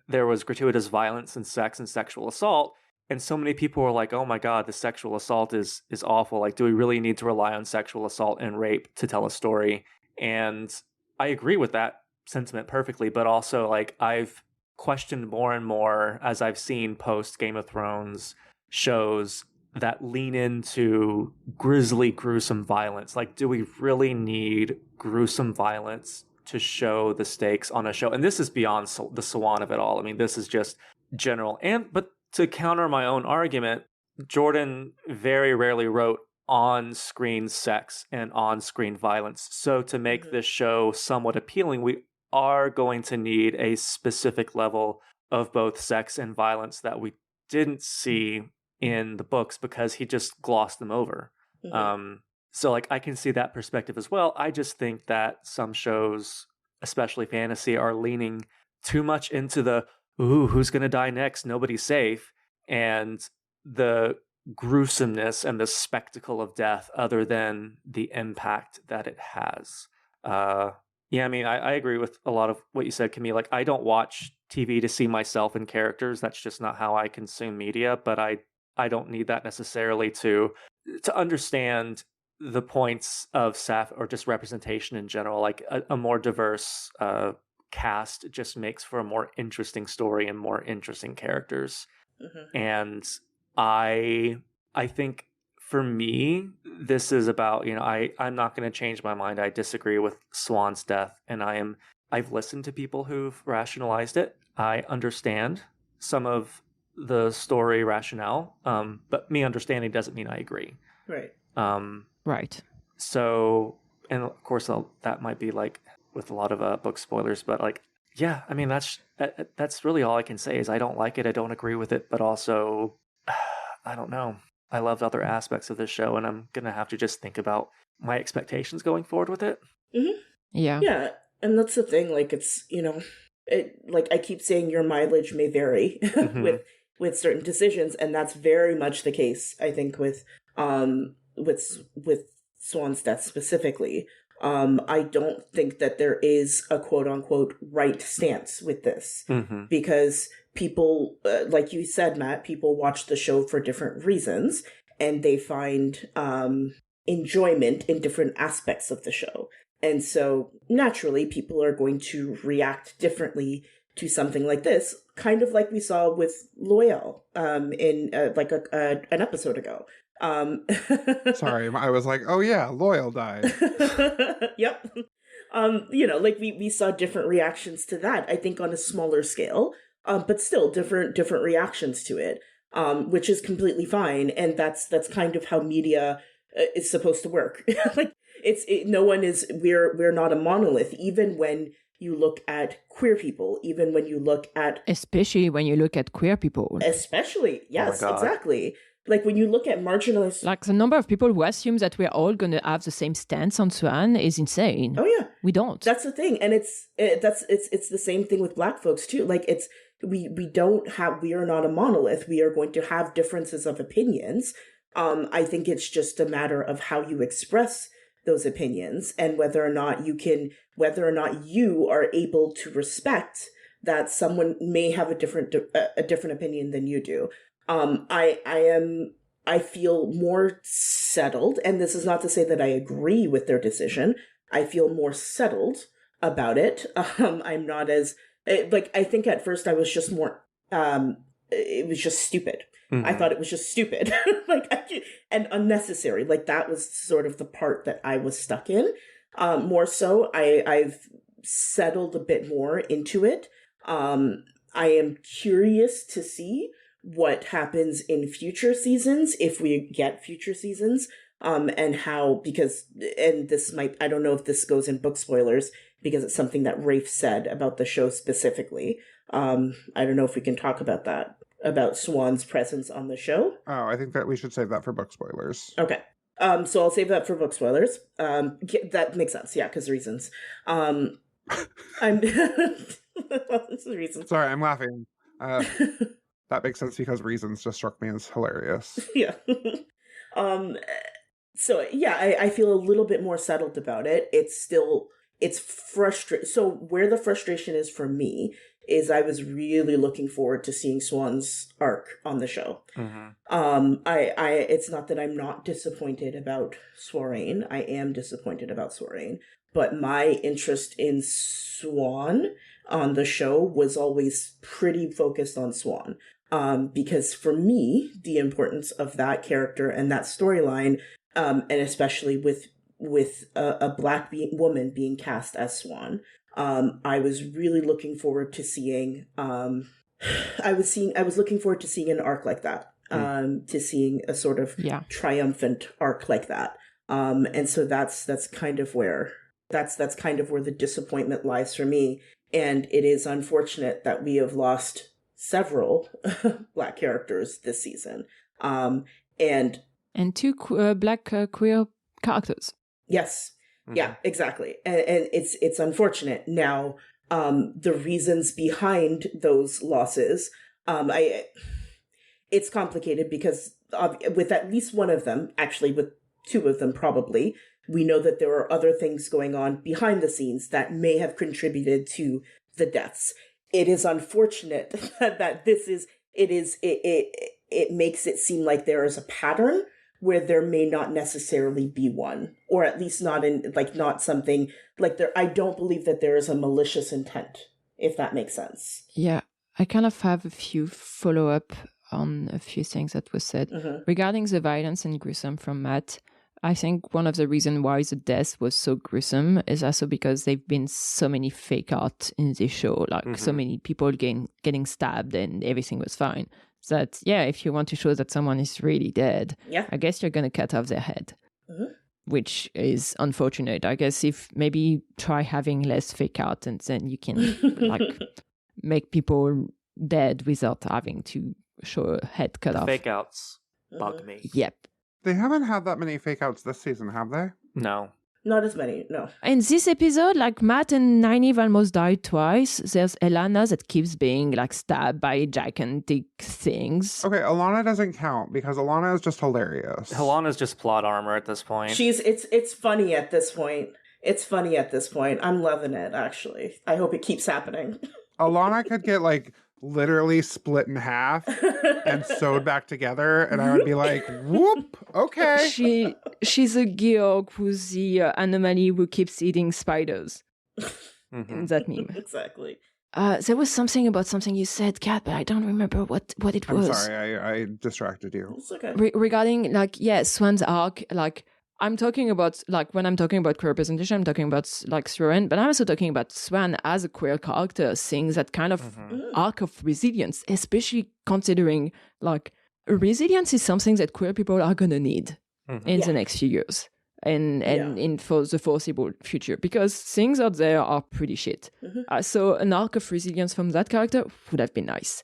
S6: there was gratuitous violence and sex and sexual assault. And so many people were like, oh my God, the sexual assault is awful. Do we really need to rely on sexual assault and rape to tell a story? And I agree with that sentiment perfectly. But also, I've questioned more and more as I've seen post Game of Thrones shows that lean into grisly, gruesome violence. Do we really need gruesome violence to show the stakes on a show? And this is beyond the Swan of it all. I mean, this is just general. But to counter my own argument, Jordan very rarely wrote on-screen sex and on-screen violence. So to make this show somewhat appealing, we are going to need a specific level of both sex and violence that we didn't see in the books because he just glossed them over. So I can see that perspective as well. I just think that some shows, especially fantasy, are leaning too much into the who's going to die next? Nobody's safe. And the gruesomeness and the spectacle of death other than the impact that it has. Yeah, I mean, I agree with a lot of what you said, Camille. I don't watch TV to see myself in characters. That's just not how I consume media. But I don't need that necessarily to understand the points of Saf or just representation in general. A more diverse cast just makes for a more interesting story and more interesting characters. And I think for me, this is about, I'm not going to change my mind. I disagree with Swan's death, and I've listened to people who've rationalized it. I understand some of the story rationale, but me understanding doesn't mean I agree.
S5: Right.
S4: Right.
S6: So, and of course that might be with a lot of book spoilers, but yeah, I mean, that's really all I can say is I don't like it. I don't agree with it, but also, I don't know. I loved other aspects of this show, and I'm going to have to just think about my expectations going forward with it.
S5: Mm-hmm.
S4: Yeah.
S5: Yeah, and that's the thing, like, it's, like I keep saying, your mileage may vary with certain decisions, and that's very much the case, I think, with Swan's death specifically. I don't think that there is a quote-unquote right stance with this, because people, like you said, Matt, people watch the show for different reasons, and they find enjoyment in different aspects of the show. And so, naturally, people are going to react differently to something like this, kind of like we saw with Loyal in an episode ago.
S2: Sorry, I was like, oh yeah, Loyal died.
S5: Yep. Like we saw different reactions to that, I think on a smaller scale, but still different reactions to it, which is completely fine. And that's kind of how media is supposed to work. Like we're not a monolith, even when you look at queer people, even when you look at...
S4: Especially when you look at queer people.
S5: Especially, yes, exactly. Like when you look at marginalized...
S4: Like the number of people who assume that we're all going to have the same stance on Swan is insane.
S5: Oh yeah.
S4: We don't.
S5: That's the thing. And it's the same thing with Black folks too. Like we are not a monolith. We are going to have differences of opinions. I think it's just a matter of how you express those opinions and whether or not you are able to respect that someone may have a different opinion than you do. I feel more settled, and this is not to say that I agree with their decision. I feel more settled about it. I'm not as, I think at first I was just more, it was just stupid. I thought it was just stupid, and unnecessary. Like that was sort of the part that I was stuck in. More so, I've settled a bit more into it. I am curious to see what happens in future seasons, if we get future seasons, and how, I don't know if this goes in book spoilers, because it's something that Rafe said about the show specifically. I don't know if we can talk about that, about Swan's presence on the show.
S2: Oh, I think that we should save that for book spoilers.
S5: Okay. So I'll save that for book spoilers. That makes sense, yeah, because reasons. I'm... reasons.
S2: Sorry, I'm laughing. That makes sense because reasons just struck me as hilarious.
S5: Yeah. So yeah, I feel a little bit more settled about it. It's frustrating. So where the frustration is for me is I was really looking forward to seeing Swan's arc on the show. It's not that I'm not disappointed about Soirain. I am disappointed about Soirain, but my interest in Swan on the show was always pretty focused on Swan. Because for me, the importance of that character and that storyline, and especially with a Black woman being cast as Swan, I was really looking forward to seeing. I was looking forward to seeing an arc like that. To seeing a sort of triumphant arc like that. And so that's kind of where the disappointment lies for me. And it is unfortunate that we have lost several Black characters this season, and two
S4: Black queer characters.
S5: Yes, yeah, exactly, and it's unfortunate. Now, the reasons behind those losses, it's complicated because with at least one of them, actually with two of them probably, we know that there are other things going on behind the scenes that may have contributed to the deaths. It is unfortunate that it makes it seem like there is a pattern where there may not necessarily be one, or at least not something like there. I don't believe that there is a malicious intent, if that makes sense.
S4: Yeah, I kind of have a few follow-up on a few things that was said regarding the violence and gruesome from Matt. I think one of the reasons why the death was so gruesome is also because there've been so many fake out in this show, like so many people getting stabbed and everything was fine. That, if you want to show that someone is really dead, I guess you're going to cut off their head, which is unfortunate. I guess if maybe try having less fake out and then you can make people dead without having to show a head cut off.
S6: Fake outs bug me.
S4: Yep.
S2: They haven't had that many fake outs this season, have they?
S6: No.
S5: Not as many, no.
S4: In this episode, like Matt and Nynaeve almost died twice. There's Elana that keeps being like stabbed by gigantic things.
S2: Okay, Alana doesn't count because Alana is just hilarious.
S6: Alana's just plot armor at this point.
S5: It's funny at this point. It's funny at this point. I'm loving it, actually. I hope it keeps happening.
S2: Alana could get like literally split in half and sewed back together, and I would be like, whoop, okay.
S4: She's a Georg who's the anomaly who keeps eating spiders. In that meme.
S5: Exactly.
S4: There was something about something you said, Kat, but I don't remember what it was.
S2: I'm sorry, I distracted you.
S5: It's okay.
S4: Regarding, like, Swan's arc, like, I'm talking about, like, when I'm talking about queer representation, I'm talking about, like, Swan, but I'm also talking about Swan as a queer character, seeing that kind of arc of resilience, especially considering, like, resilience is something that queer people are gonna need in the next few years and in for the foreseeable future, because things out there are pretty shit. So an arc of resilience from that character would have been nice.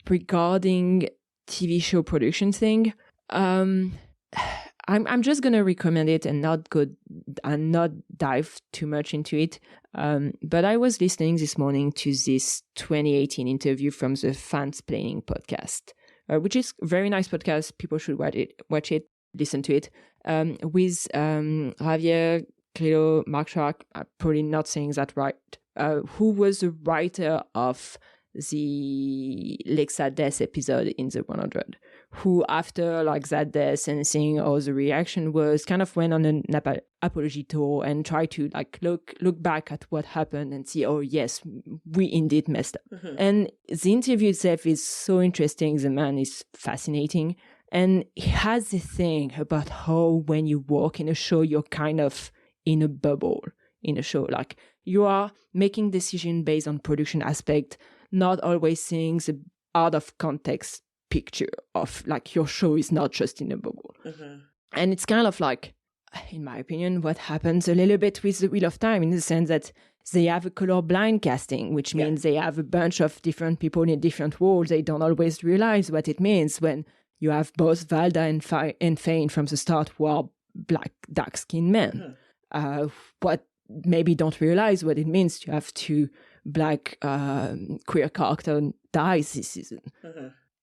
S4: Regarding TV show production thing, I'm just gonna recommend it and not dive too much into it. But I was listening this morning to this 2018 interview from the Fansplaining podcast, which is a very nice podcast. People should watch it, listen to it. With Javier Cleo Marchak, I'm probably not saying that right, who was the writer of the Lexa death episode in the 100, who after like that death and seeing how the reaction was, kind of went on an apology tour and tried to like look back at what happened and see, oh yes, we indeed messed up. And the interview itself is so interesting. The man is fascinating, and he has the thing about how when you work in a show, you're kind of in a bubble in a show. Like, you are making decisions based on production aspect, not always seeing the out of context picture of like your show is not just in a bubble. And it's kind of like, in my opinion, what happens a little bit with the Wheel of Time, in the sense that they have a colorblind casting, which means they have a bunch of different people in different roles. They don't always realize what it means when you have both Valda and Fane from the start who are black, dark-skinned men. But maybe don't realize what it means to have two black queer character dies this season.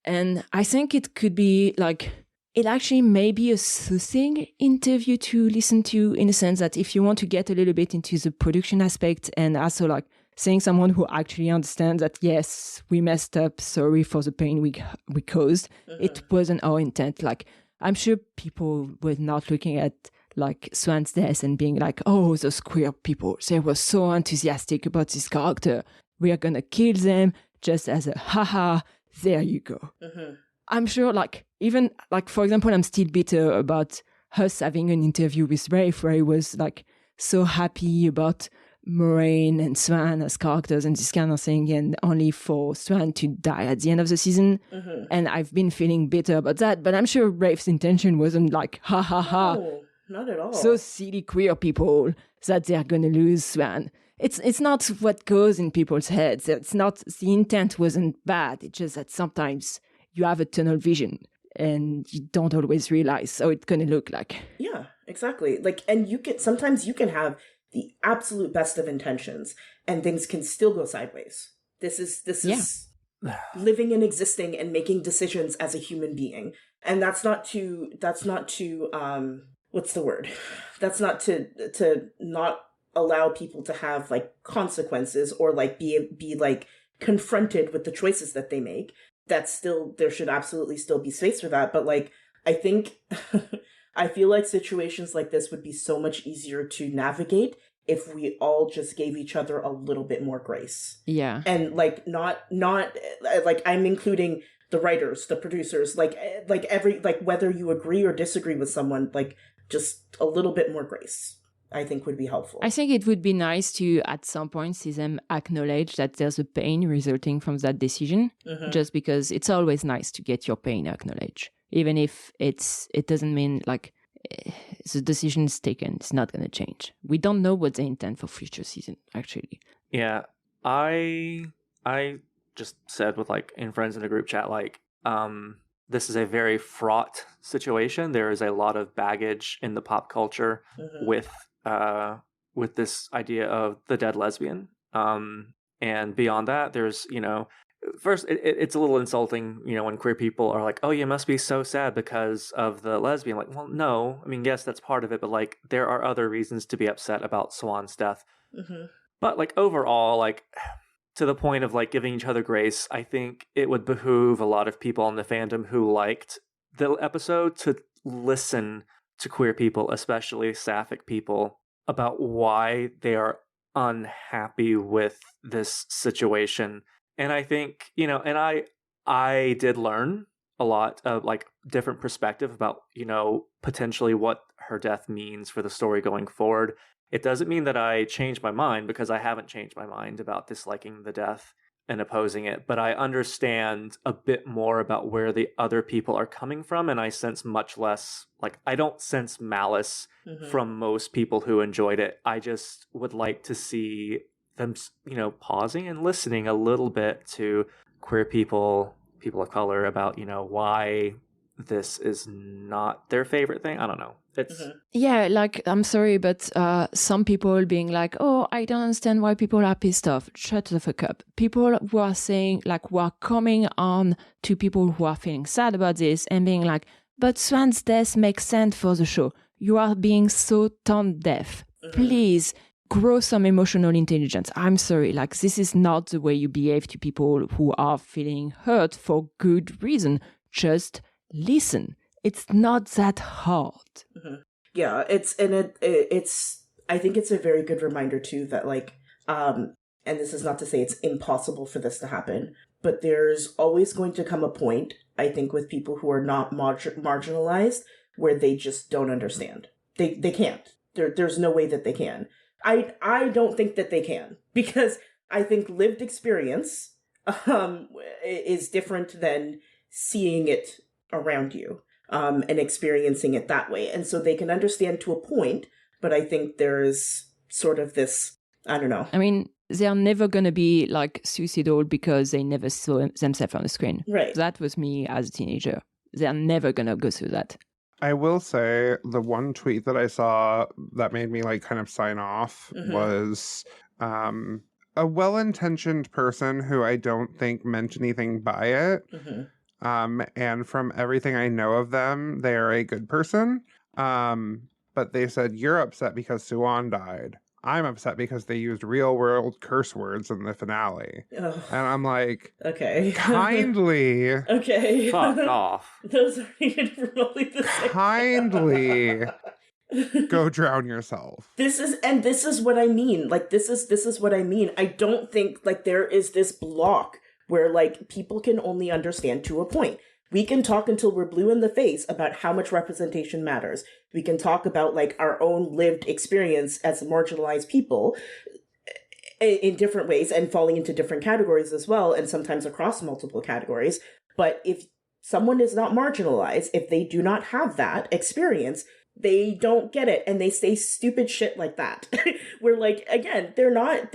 S4: And I think it could be like, it actually may be a soothing interview to listen to, in the sense that if you want to get a little bit into the production aspect and also like seeing someone who actually understands that, yes, we messed up, sorry for the pain we caused, it wasn't our intent. Like, I'm sure people were not looking at like Swan's death and being like, oh, those queer people, they were so enthusiastic about this character, we are gonna kill them, just as a haha, there you go. I'm sure, like, even like, for example, I'm still bitter about us having an interview with Rafe where he was like so happy about Moraine and Swan as characters and this kind of thing, and only for Swan to die at the end of the season. And I've been feeling bitter about that, but I'm sure Rafe's intention wasn't like, ha ha ha.
S5: No, not at all.
S4: So silly queer people that they're gonna lose Swan. It's not what goes in people's heads. It's not, the intent wasn't bad. It's just that sometimes you have a tunnel vision and you don't always realize how it's gonna look like.
S5: Yeah, exactly. Like, and sometimes you can have the absolute best of intentions and things can still go sideways. This is living and existing and making decisions as a human being. And that's not to what's the word? That's not to not allow people to have like consequences or like be like confronted with the choices that they make. That's still, there should absolutely still be space for that. But like, I think, I feel like situations like this would be so much easier to navigate if we all just gave each other a little bit more grace.
S4: Yeah.
S5: And like, not like, I'm including the writers, the producers, like every, like whether you agree or disagree with someone, like just a little bit more grace, I think would be helpful.
S4: I think it would be nice to, at some point, see them acknowledge that there's a pain resulting from that decision, just because it's always nice to get your pain acknowledged. Even if it doesn't mean, like, the decision is taken, it's not going to change. We don't know what they intend for future season, actually.
S6: Yeah, I just said with, like, in friends in a group chat, like, this is a very fraught situation. There is a lot of baggage in the pop culture with this idea of the dead lesbian. And beyond that, there's, first, it's a little insulting, when queer people are like, oh, you must be so sad because of the lesbian. Like, well, no. I mean, yes, that's part of it, but like, there are other reasons to be upset about Swan's death. But like, overall, like, to the point of like giving each other grace, I think it would behoove a lot of people in the fandom who liked the episode to listen to queer people, especially sapphic people, about why they are unhappy with this situation. And I think, and I did learn a lot of like different perspective about, potentially what her death means for the story going forward. It doesn't mean that I changed my mind, because I haven't changed my mind about disliking the death and opposing it, but I understand a bit more about where the other people are coming from, and I sense much less, like, I don't sense malice from most people who enjoyed it. I just would like to see them, pausing and listening a little bit to queer people of color about, why this is not their favorite thing. I don't know. It's
S4: Yeah, like, I'm sorry, but some people being like, oh, I don't understand why people are pissed off. Shut the fuck up. People who are saying, like, who are coming on to people who are feeling sad about this and being like, but Swan's death makes sense for the show. You are being so tone deaf. Please grow some emotional intelligence. I'm sorry, like, this is not the way you behave to people who are feeling hurt for good reason. Just listen. It's not that hard.
S5: Yeah, it's I think it's a very good reminder too that like and this is not to say it's impossible for this to happen, but there's always going to come a point, I think, with people who are not marginalized where they just don't understand. They can't. There's no way that they can. I don't think that they can, because I think lived experience is different than seeing it around you. And experiencing it that way. And so they can understand to a point, but I think there's sort of this, I don't know.
S4: I mean, they're never going to be like suicidal because they never saw themselves on the screen.
S5: Right.
S4: That was me as a teenager. They're never going to go through that.
S2: I will say the one tweet that I saw that made me like kind of sign off was a well-intentioned person who I don't think meant anything by it. And from everything I know of them, they are a good person. But they said, you're upset because Suan died. I'm upset because they used real world curse words in the finale. Ugh. And I'm like,
S5: okay.
S2: Kindly.
S5: Okay.
S6: Fuck off.
S5: Those are remotely the same.
S2: Kindly go drown yourself.
S5: This is what I mean. Like, this is what I mean. I don't think like there is this block where like people can only understand to a point. We can talk until we're blue in the face about how much representation matters. We can talk about like our own lived experience as marginalized people in different ways and falling into different categories as well, and sometimes across multiple categories. But if someone is not marginalized, if they do not have that experience, they don't get it, and they say stupid shit like that. We're like, again, they're not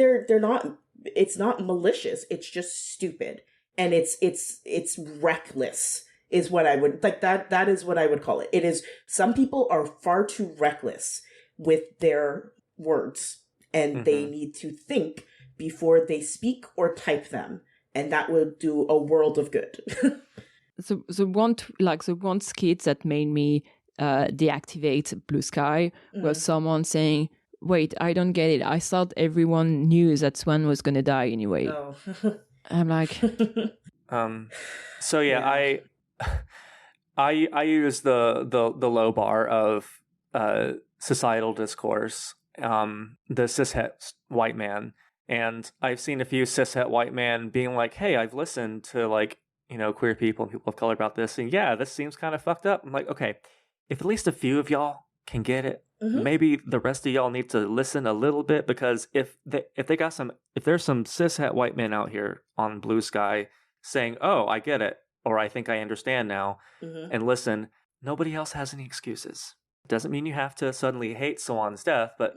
S5: it's not malicious, it's just stupid, and it's reckless is what I would like. That is what I would call it. It is, some people are far too reckless with their words, and they need to think before they speak or type them, and that will do a world of good.
S4: the one skit that made me deactivate Blue Sky was someone saying, wait, I don't get it. I thought everyone knew that Swan was going to die anyway. Oh. I'm like...
S6: So yeah, I use the low bar of societal discourse, the cishet white man. And I've seen a few cishet white men being like, hey, I've listened to like, queer people and people of color about this. And yeah, this seems kind of fucked up. I'm like, okay, if at least a few of y'all can get it, maybe the rest of y'all need to listen a little bit, because if there's some cishet white men out here on Blue Sky saying, oh, I get it, or I think I understand now, and listen, nobody else has any excuses. Doesn't mean you have to suddenly hate Swan's death, but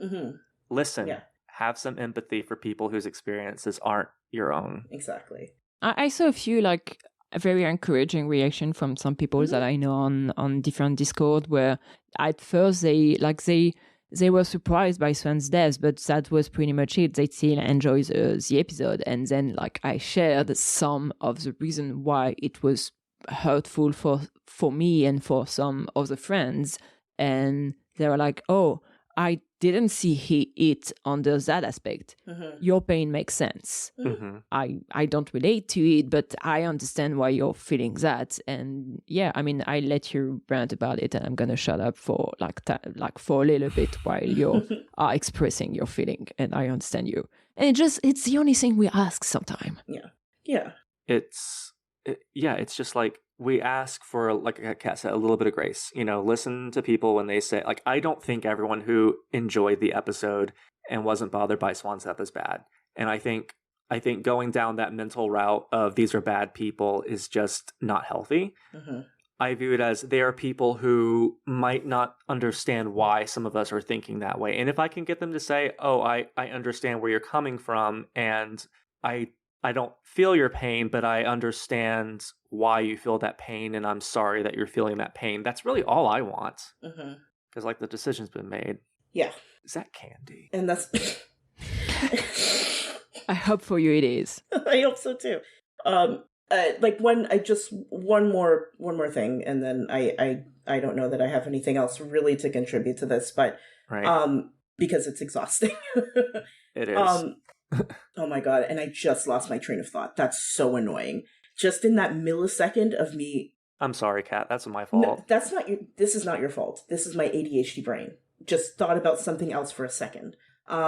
S6: listen, have some empathy for people whose experiences aren't your own.
S5: Exactly.
S4: I saw a few like a very encouraging reaction from some people that I know on different Discord, where at first they were surprised by Swan's death, but that was pretty much it. They still enjoyed the episode. And then like I shared some of the reason why it was hurtful for me and for some of the friends. And they were like, oh, I didn't see it under that aspect. Your pain makes sense. I don't relate to it, but I understand why you're feeling that. And yeah, I mean, I let you rant about it, and I'm gonna shut up for for a little bit while you are expressing your feeling, and I understand you. And it's the only thing we ask sometimes.
S5: Yeah.
S6: It's just like we ask for, like Kat said, a little bit of grace. Listen to people when they say, like, I don't think everyone who enjoyed the episode and wasn't bothered by Swan's death is bad. And I think going down that mental route of these are bad people is just not healthy. I view it as they are people who might not understand why some of us are thinking that way. And if I can get them to say, oh, I understand where you're coming from, and I don't feel your pain, but I understand why you feel that pain, and I'm sorry that you're feeling that pain. That's really all I want. Because, like, the decision's been made.
S5: Yeah.
S6: Is that candy?
S5: And that's...
S4: I hope for you it is.
S5: I hope so, too. One more thing, and then I don't know that I have anything else really to contribute to this, but...
S6: Right.
S5: Because it's exhausting.
S6: It is.
S5: Oh my god, and I just lost my train of thought. That's so annoying. Just in that millisecond of me...
S6: I'm sorry, Kat. That's my fault.
S5: No, this is not your fault. This is my ADHD brain. Just thought about something else for a second.
S4: It's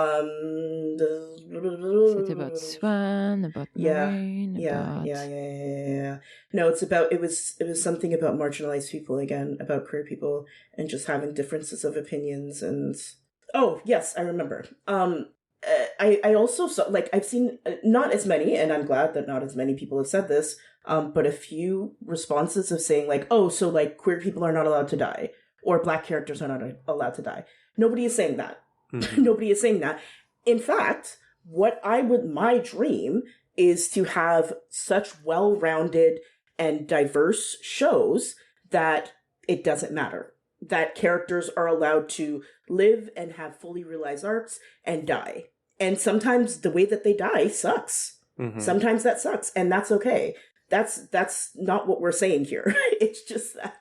S4: about Swan, about Maureen,
S5: Yeah. No, it was something about marginalized people again, about queer people, and just having differences of opinions. And oh yes, I remember. I also saw, like, I've seen not as many, and I'm glad that not as many people have said this, but a few responses of saying, like, oh, so, like, queer people are not allowed to die, or Black characters are not allowed to die. Nobody is saying that. Nobody is saying that. In fact, my dream is to have such well-rounded and diverse shows that it doesn't matter. That characters are allowed to live and have fully realized arcs and die. And sometimes the way that they die sucks. Sometimes that sucks, and that's okay. That's not what we're saying here. It's just that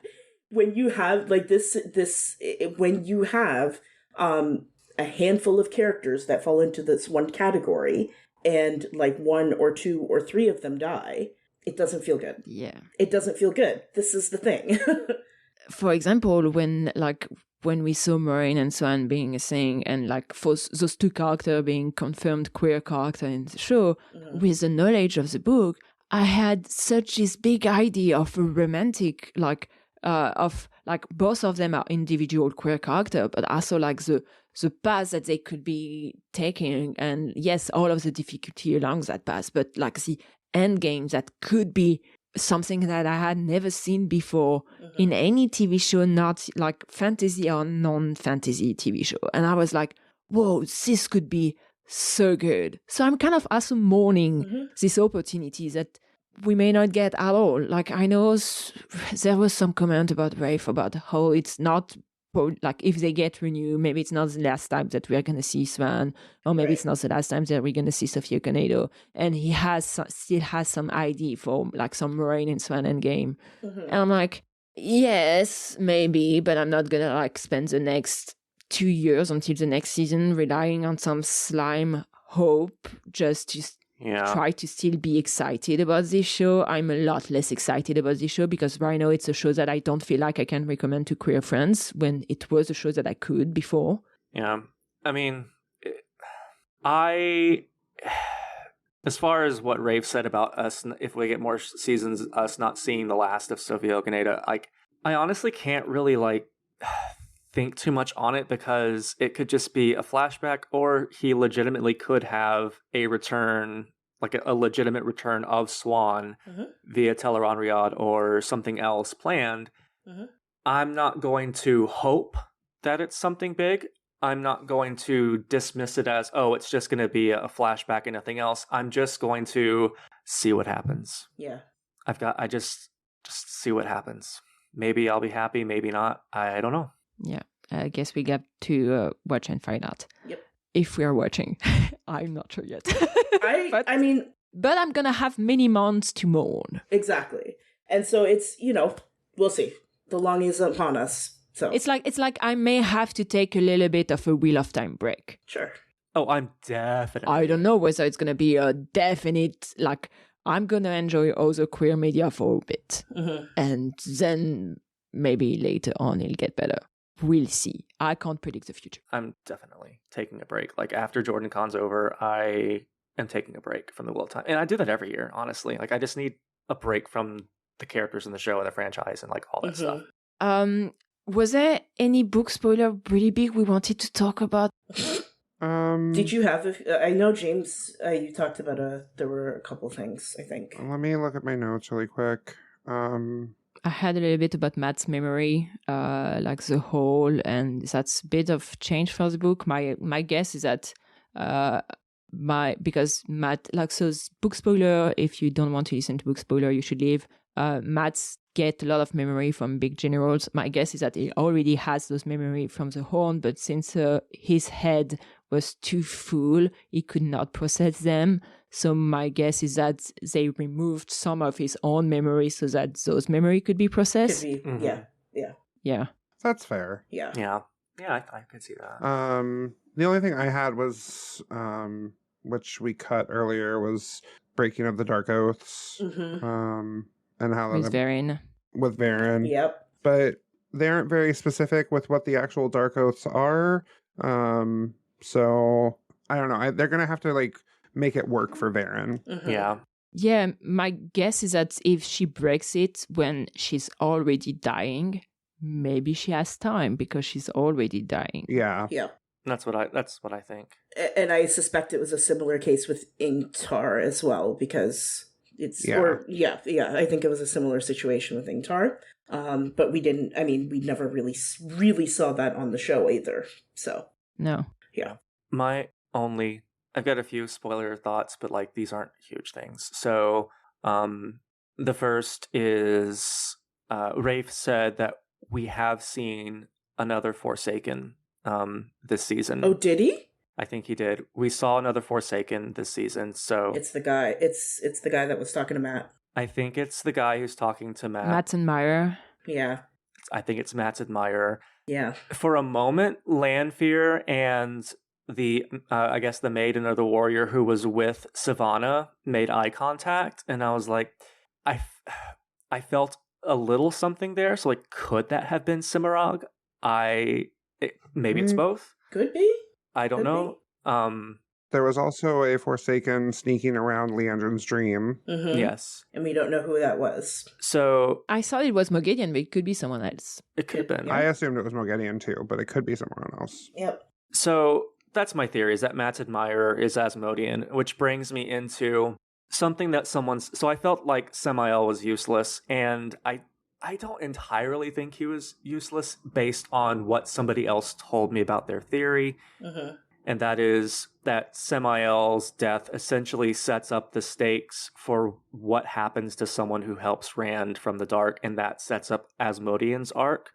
S5: when you have like when you have a handful of characters that fall into this one category, and like one or two or three of them die, it doesn't feel good.
S4: Yeah.
S5: It doesn't feel good. This is the thing.
S4: For example, when we saw Maureen and Swan being a thing, and like for those two characters being confirmed queer character in the show, with the knowledge of the book, I had such this big idea of a romantic, of like both of them are individual queer character, but also like the path that they could be taking, and yes, all of the difficulty along that path, but like the end game that could be something that I had never seen before in any TV show, not like fantasy or non-fantasy TV show. And I was like, whoa, this could be so good. So I'm kind of also mourning this opportunity that we may not get at all. Like, I know there was some comment about Rafe about how it's not, like, if they get renewed, maybe it's not the last time that we're going to see Swan, or maybe it's not the last time that we're going to see Sophia Conedo. And he still has some idea for like some Maureen and Swan endgame. And I'm like, yes, maybe, but I'm not going to like spend the next 2 years until the next season relying on some slime hope just to try to still be excited about this show. I'm a lot less excited about this show because right now it's a show that I don't feel like I can recommend to queer friends when it was a show that I could before.
S6: Yeah. I mean, as far as what Rafe said about us, if we get more seasons, us not seeing the last of Sophia Okaneda, I honestly can't really like think too much on it because it could just be a flashback, or he legitimately could have a return, like a legitimate return of Swan via Teleron Riyadh or something else planned. I'm not going to hope that it's something big. I'm not going to dismiss it as, oh, it's just going to be a flashback and nothing else. I'm just going to see what happens.
S5: Yeah.
S6: I just see what happens. Maybe I'll be happy, maybe not. I don't know.
S4: Yeah, I guess we got to watch and find out.
S5: Yep.
S4: If we are watching. I'm not sure yet.
S5: I mean...
S4: But I'm going to have many months to mourn.
S5: Exactly. And so it's, we'll see. The longing is upon us. So
S4: it's like I may have to take a little bit of a Wheel of Time break.
S5: Sure.
S6: Oh, I'm definitely...
S4: I don't know whether it's going to be a definite, like, I'm going to enjoy other queer media for a bit.
S5: Mm-hmm.
S4: And then maybe later on it'll get better. We'll see. I can't predict the future.
S6: I'm definitely taking a break. Like, after Jordan Con's over, I am taking a break from the Wheel of Time. And I do that every year, honestly. Like, I just need a break from the characters in the show and the franchise and, like, all that stuff.
S4: Was there any book spoiler really big we wanted to talk about?
S5: Did you have... I know, James, you talked about there were a couple things, I think.
S2: Let me look at my notes really quick.
S4: I had a little bit about Matt's memory, like the whole, and that's a bit of change for the book. My guess is that because Matt, like, so book spoiler, if you don't want to listen to book spoiler, you should leave. Matt's get a lot of memory from big generals. My guess is that he already has those memory from the horn, but since his head was too full, he could not process them. So my guess is that they removed some of his own memory so that those memory could be processed.
S5: Could be,
S6: Mm-hmm.
S5: yeah.
S2: That's fair.
S5: Yeah.
S6: I could see that.
S2: The only thing I had was, which we cut earlier, was Breaking of the Dark Oaths.
S5: Mm-hmm.
S2: And how
S4: With Varen.
S2: With Varen.
S5: Yep.
S2: But they aren't very specific with what the actual Dark Oaths are. So I don't know. They're gonna have to, like, make it work for Varen.
S5: Mm-hmm.
S6: Yeah.
S4: Yeah, my guess is that if she breaks it when she's already dying, maybe she has time because she's already dying.
S2: Yeah.
S5: Yeah.
S6: That's what I think.
S5: And I suspect it was a similar case with Ingtar as well, because it's...
S2: Yeah.
S5: I think it was a similar situation with Ingtar. But we never really saw that on the show either. So...
S4: No.
S5: Yeah.
S6: I've got a few spoiler thoughts, but, like, these aren't huge things. So, the first is, Rafe said that we have seen another Forsaken, this season.
S5: Oh, did he?
S6: I think he did. We saw another Forsaken this season, so...
S5: It's the guy. It's the guy that was talking to Matt.
S6: I think it's the guy who's talking to Matt.
S4: Matt and Meyer.
S5: Yeah.
S6: I think it's Matt's admirer.
S5: Yeah.
S6: For a moment, Lanfear and the I guess the maiden or the warrior who was with Savannah made eye contact, and I was like, I felt a little something there. So, like, could that have been Cimarag? Maybe it's both.
S5: Could be.
S6: I don't know.
S2: There was also a Forsaken sneaking around Leandrin's dream.
S5: Mm-hmm.
S6: Yes.
S5: And we don't know who that was.
S6: So
S4: I thought it was Moghedien, but it could be someone else.
S6: it could have been.
S2: I assumed it was Moghedien too, but it could be someone else.
S5: Yep.
S6: So that's my theory, is that Matt's admirer is Asmodean, which brings me into something that so I felt like Samael was useless, and I don't entirely think he was useless based on what somebody else told me about their theory.
S5: Mm-hmm.
S6: And that is that Samael's death essentially sets up the stakes for what happens to someone who helps Rand from the dark, and that sets up Asmodean's arc.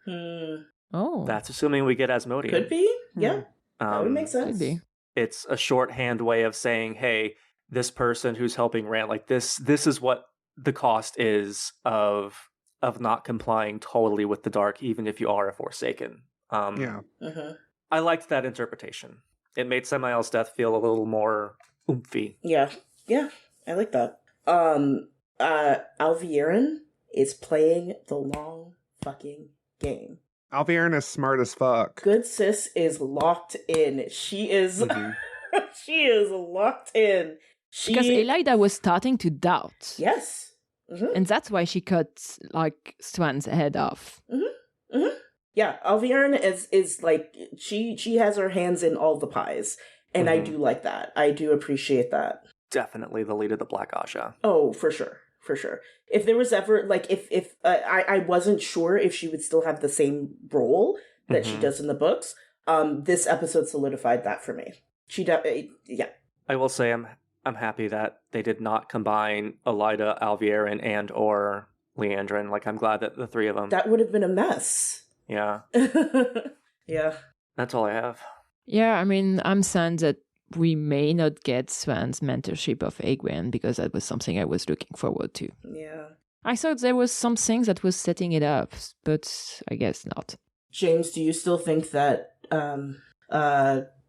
S4: Oh.
S6: That's assuming we get Asmodean.
S5: Could be. Yeah. That would make sense.
S4: Could be.
S6: It's a shorthand way of saying, hey, this person who's helping Rand, like this is what the cost is of not complying totally with the dark, even if you are a Forsaken.
S2: Yeah.
S5: Mm-hmm.
S6: I liked that interpretation. It made Samael's death feel a little more oomphy.
S5: Yeah. Yeah. I like that. Alviren is playing the long fucking game.
S2: Alviren is smart as fuck.
S5: Good sis is locked in. She is she is locked in.
S4: Because Elaida was starting to doubt.
S5: Yes. Mm-hmm.
S4: And that's why she cut, like, Swan's head off.
S5: Mm-hmm. Mm-hmm. Yeah, Alviren is like, she has her hands in all the pies. And I do like that. I do appreciate that.
S6: Definitely the lead of the Black Asha.
S5: Oh, for sure. For sure. If there was ever, like, if I wasn't sure if she would still have the same role that she does in the books, this episode solidified that for me. Yeah.
S6: I will say I'm happy that they did not combine Elaida, Alviarin, and or Leandrin. Like, I'm glad that the three of them.
S5: That would have been a mess.
S6: Yeah.
S5: Yeah.
S6: That's all I have.
S4: Yeah, I mean, I'm sad that we may not get Swan's mentorship of Egwene because that was something I was looking forward to.
S5: Yeah.
S4: I thought there was something that was setting it up, but I guess not.
S5: James, do you still think that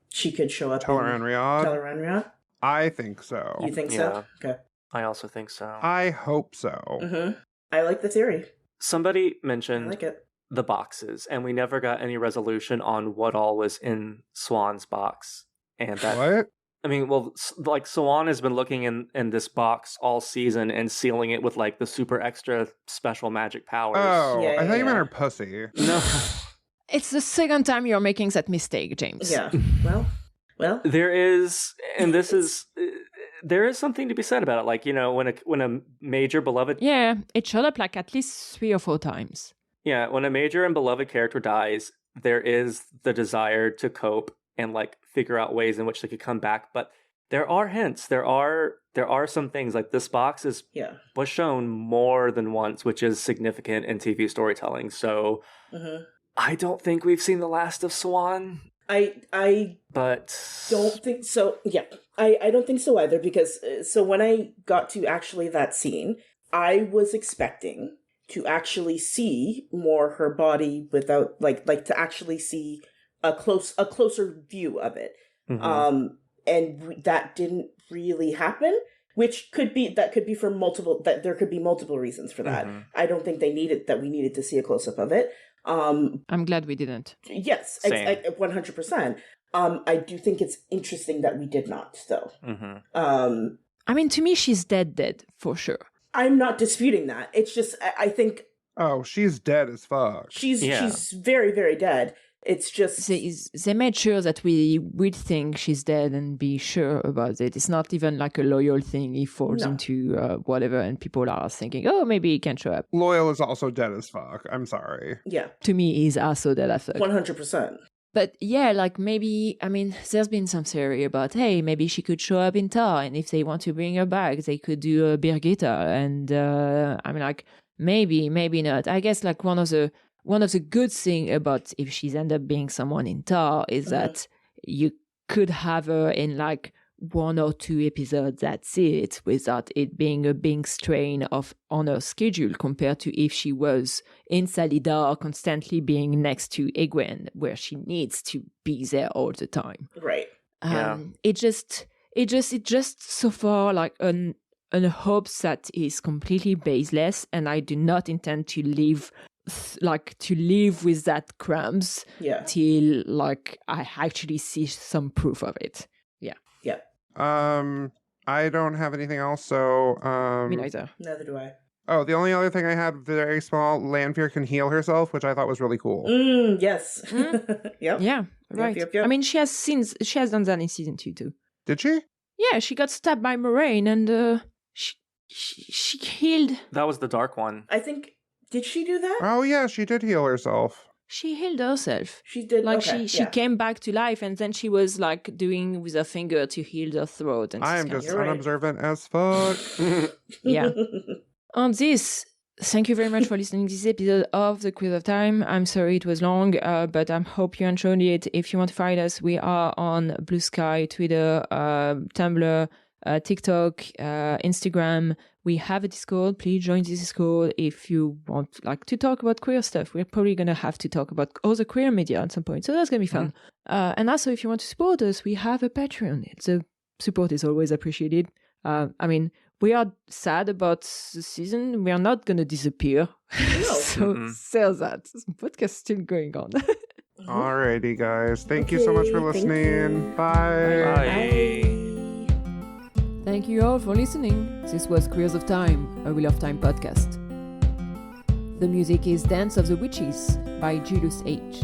S5: she could show up
S2: Tel'aran'rhiod?
S5: Tel'aran'rhiod?
S2: I think so.
S5: You think
S6: Yeah.
S5: so? Okay.
S6: I also think so.
S2: I hope so.
S5: Mm-hmm. I like the theory.
S6: Somebody
S5: I
S6: mentioned
S5: like it.
S6: the boxes, and we never got any resolution on what all was in Swan's box. And that,
S2: What?
S6: I mean, well, like Swan has been looking in this box all season and sealing it with like the super extra special magic powers.
S2: Oh,
S5: Yeah,
S2: I thought you meant
S5: yeah.
S2: her pussy.
S6: No.
S4: It's the second time you're making that mistake, James.
S5: Yeah. Well.
S6: There is, and this is, there is something to be said about it. Like, you know, when a major beloved,
S4: Yeah, it showed up like at least 3 or 4 times.
S6: yeah, when a major and beloved character dies, there is the desire to cope and like figure out ways in which they could come back. But there are hints. There are some things like this box was shown more than once, which is significant in TV storytelling. So I don't think we've seen the last of Swan.
S5: I
S6: But
S5: don't think so. Yeah, I don't think so either, because so when I got to actually that scene, I was expecting to actually see more her body without like to actually see a closer view of it.
S6: Mhm.
S5: And that didn't really happen, which could be for multiple, that there could be multiple reasons for that. I don't think we needed to see a close up of it.
S4: I'm glad we didn't.
S5: Yes,
S6: Same.
S5: 100%. I do think it's interesting that we did not, though.
S4: I mean, to me, she's dead, for sure.
S5: I'm not disputing that. It's just, I think
S2: Oh, she's dead as fuck.
S5: she's
S6: Yeah.
S5: very, very dead. It's just,
S4: They made sure that we would think she's dead and be sure about it. It's not even like a loyal thing. He falls
S5: No.
S4: into whatever, and people are thinking, oh, maybe he can show up.
S2: Loyal is also dead as fuck. I'm sorry.
S5: yeah,
S4: To me, he's also dead as fuck.
S5: 100%.
S4: But yeah, like maybe, I mean, there's been some theory about, hey, maybe she could show up in Tar, and if they want to bring her back, they could do a Birgitta. And I mean, like, maybe not. I guess like one of the good thing about if she's end up being someone in Tar is that you could have her in like 1 or 2 episodes, that's it, without it being a big strain on her schedule compared to if she was in Salidar constantly being next to Egwene, where she needs to be there all the time.
S5: Right.
S6: Yeah.
S4: It just so far like an hope that is completely baseless, and I do not intend to live with that crumbs
S5: Yeah.
S4: till like I actually see some proof of it. Yeah.
S2: I don't have anything else, so
S4: Me neither.
S5: Neither do I.
S2: Oh, the only other thing I had, very small, Lanfear can heal herself, which I thought was really cool.
S5: Yes. Yep.
S4: Yeah, right.
S5: Yep.
S4: I mean, she has done that in season 2 too.
S2: Did she?
S4: Yeah, she got stabbed by Moraine, and she healed.
S6: That was the dark one.
S5: I think, did she do that?
S2: Oh yeah, she did heal herself.
S4: She healed herself.
S5: She did.
S4: Like
S5: okay,
S4: she
S5: yeah.
S4: came back to life, and then she was like doing with her finger to heal her throat. And
S2: I
S4: this
S2: am
S4: kind of
S2: just
S5: You're right.
S2: unobservant as fuck.
S4: Yeah. On this, thank you very much for listening to this episode of The Quiz of Time. I'm sorry it was long, but I hope you enjoyed it. If you want to find us, we are on Blue Sky, Twitter, Tumblr, TikTok, Instagram. We have a Discord. Please join the Discord if you want to talk about queer stuff. We're probably going to have to talk about other queer media at some point, so that's going to be fun. And also, if you want to support us, we have a Patreon. The support is always appreciated. I mean, we are sad about the season. We are not going to disappear. So that. This podcast is still going on.
S2: Alrighty, guys. Thank you so much for
S5: Okay, thank
S2: listening.
S5: you.
S2: Bye.
S6: Bye.
S4: Thank you all for listening. This was Queers of Time, a Wheel of Time podcast. The music is Dance of the Witches by Julius H.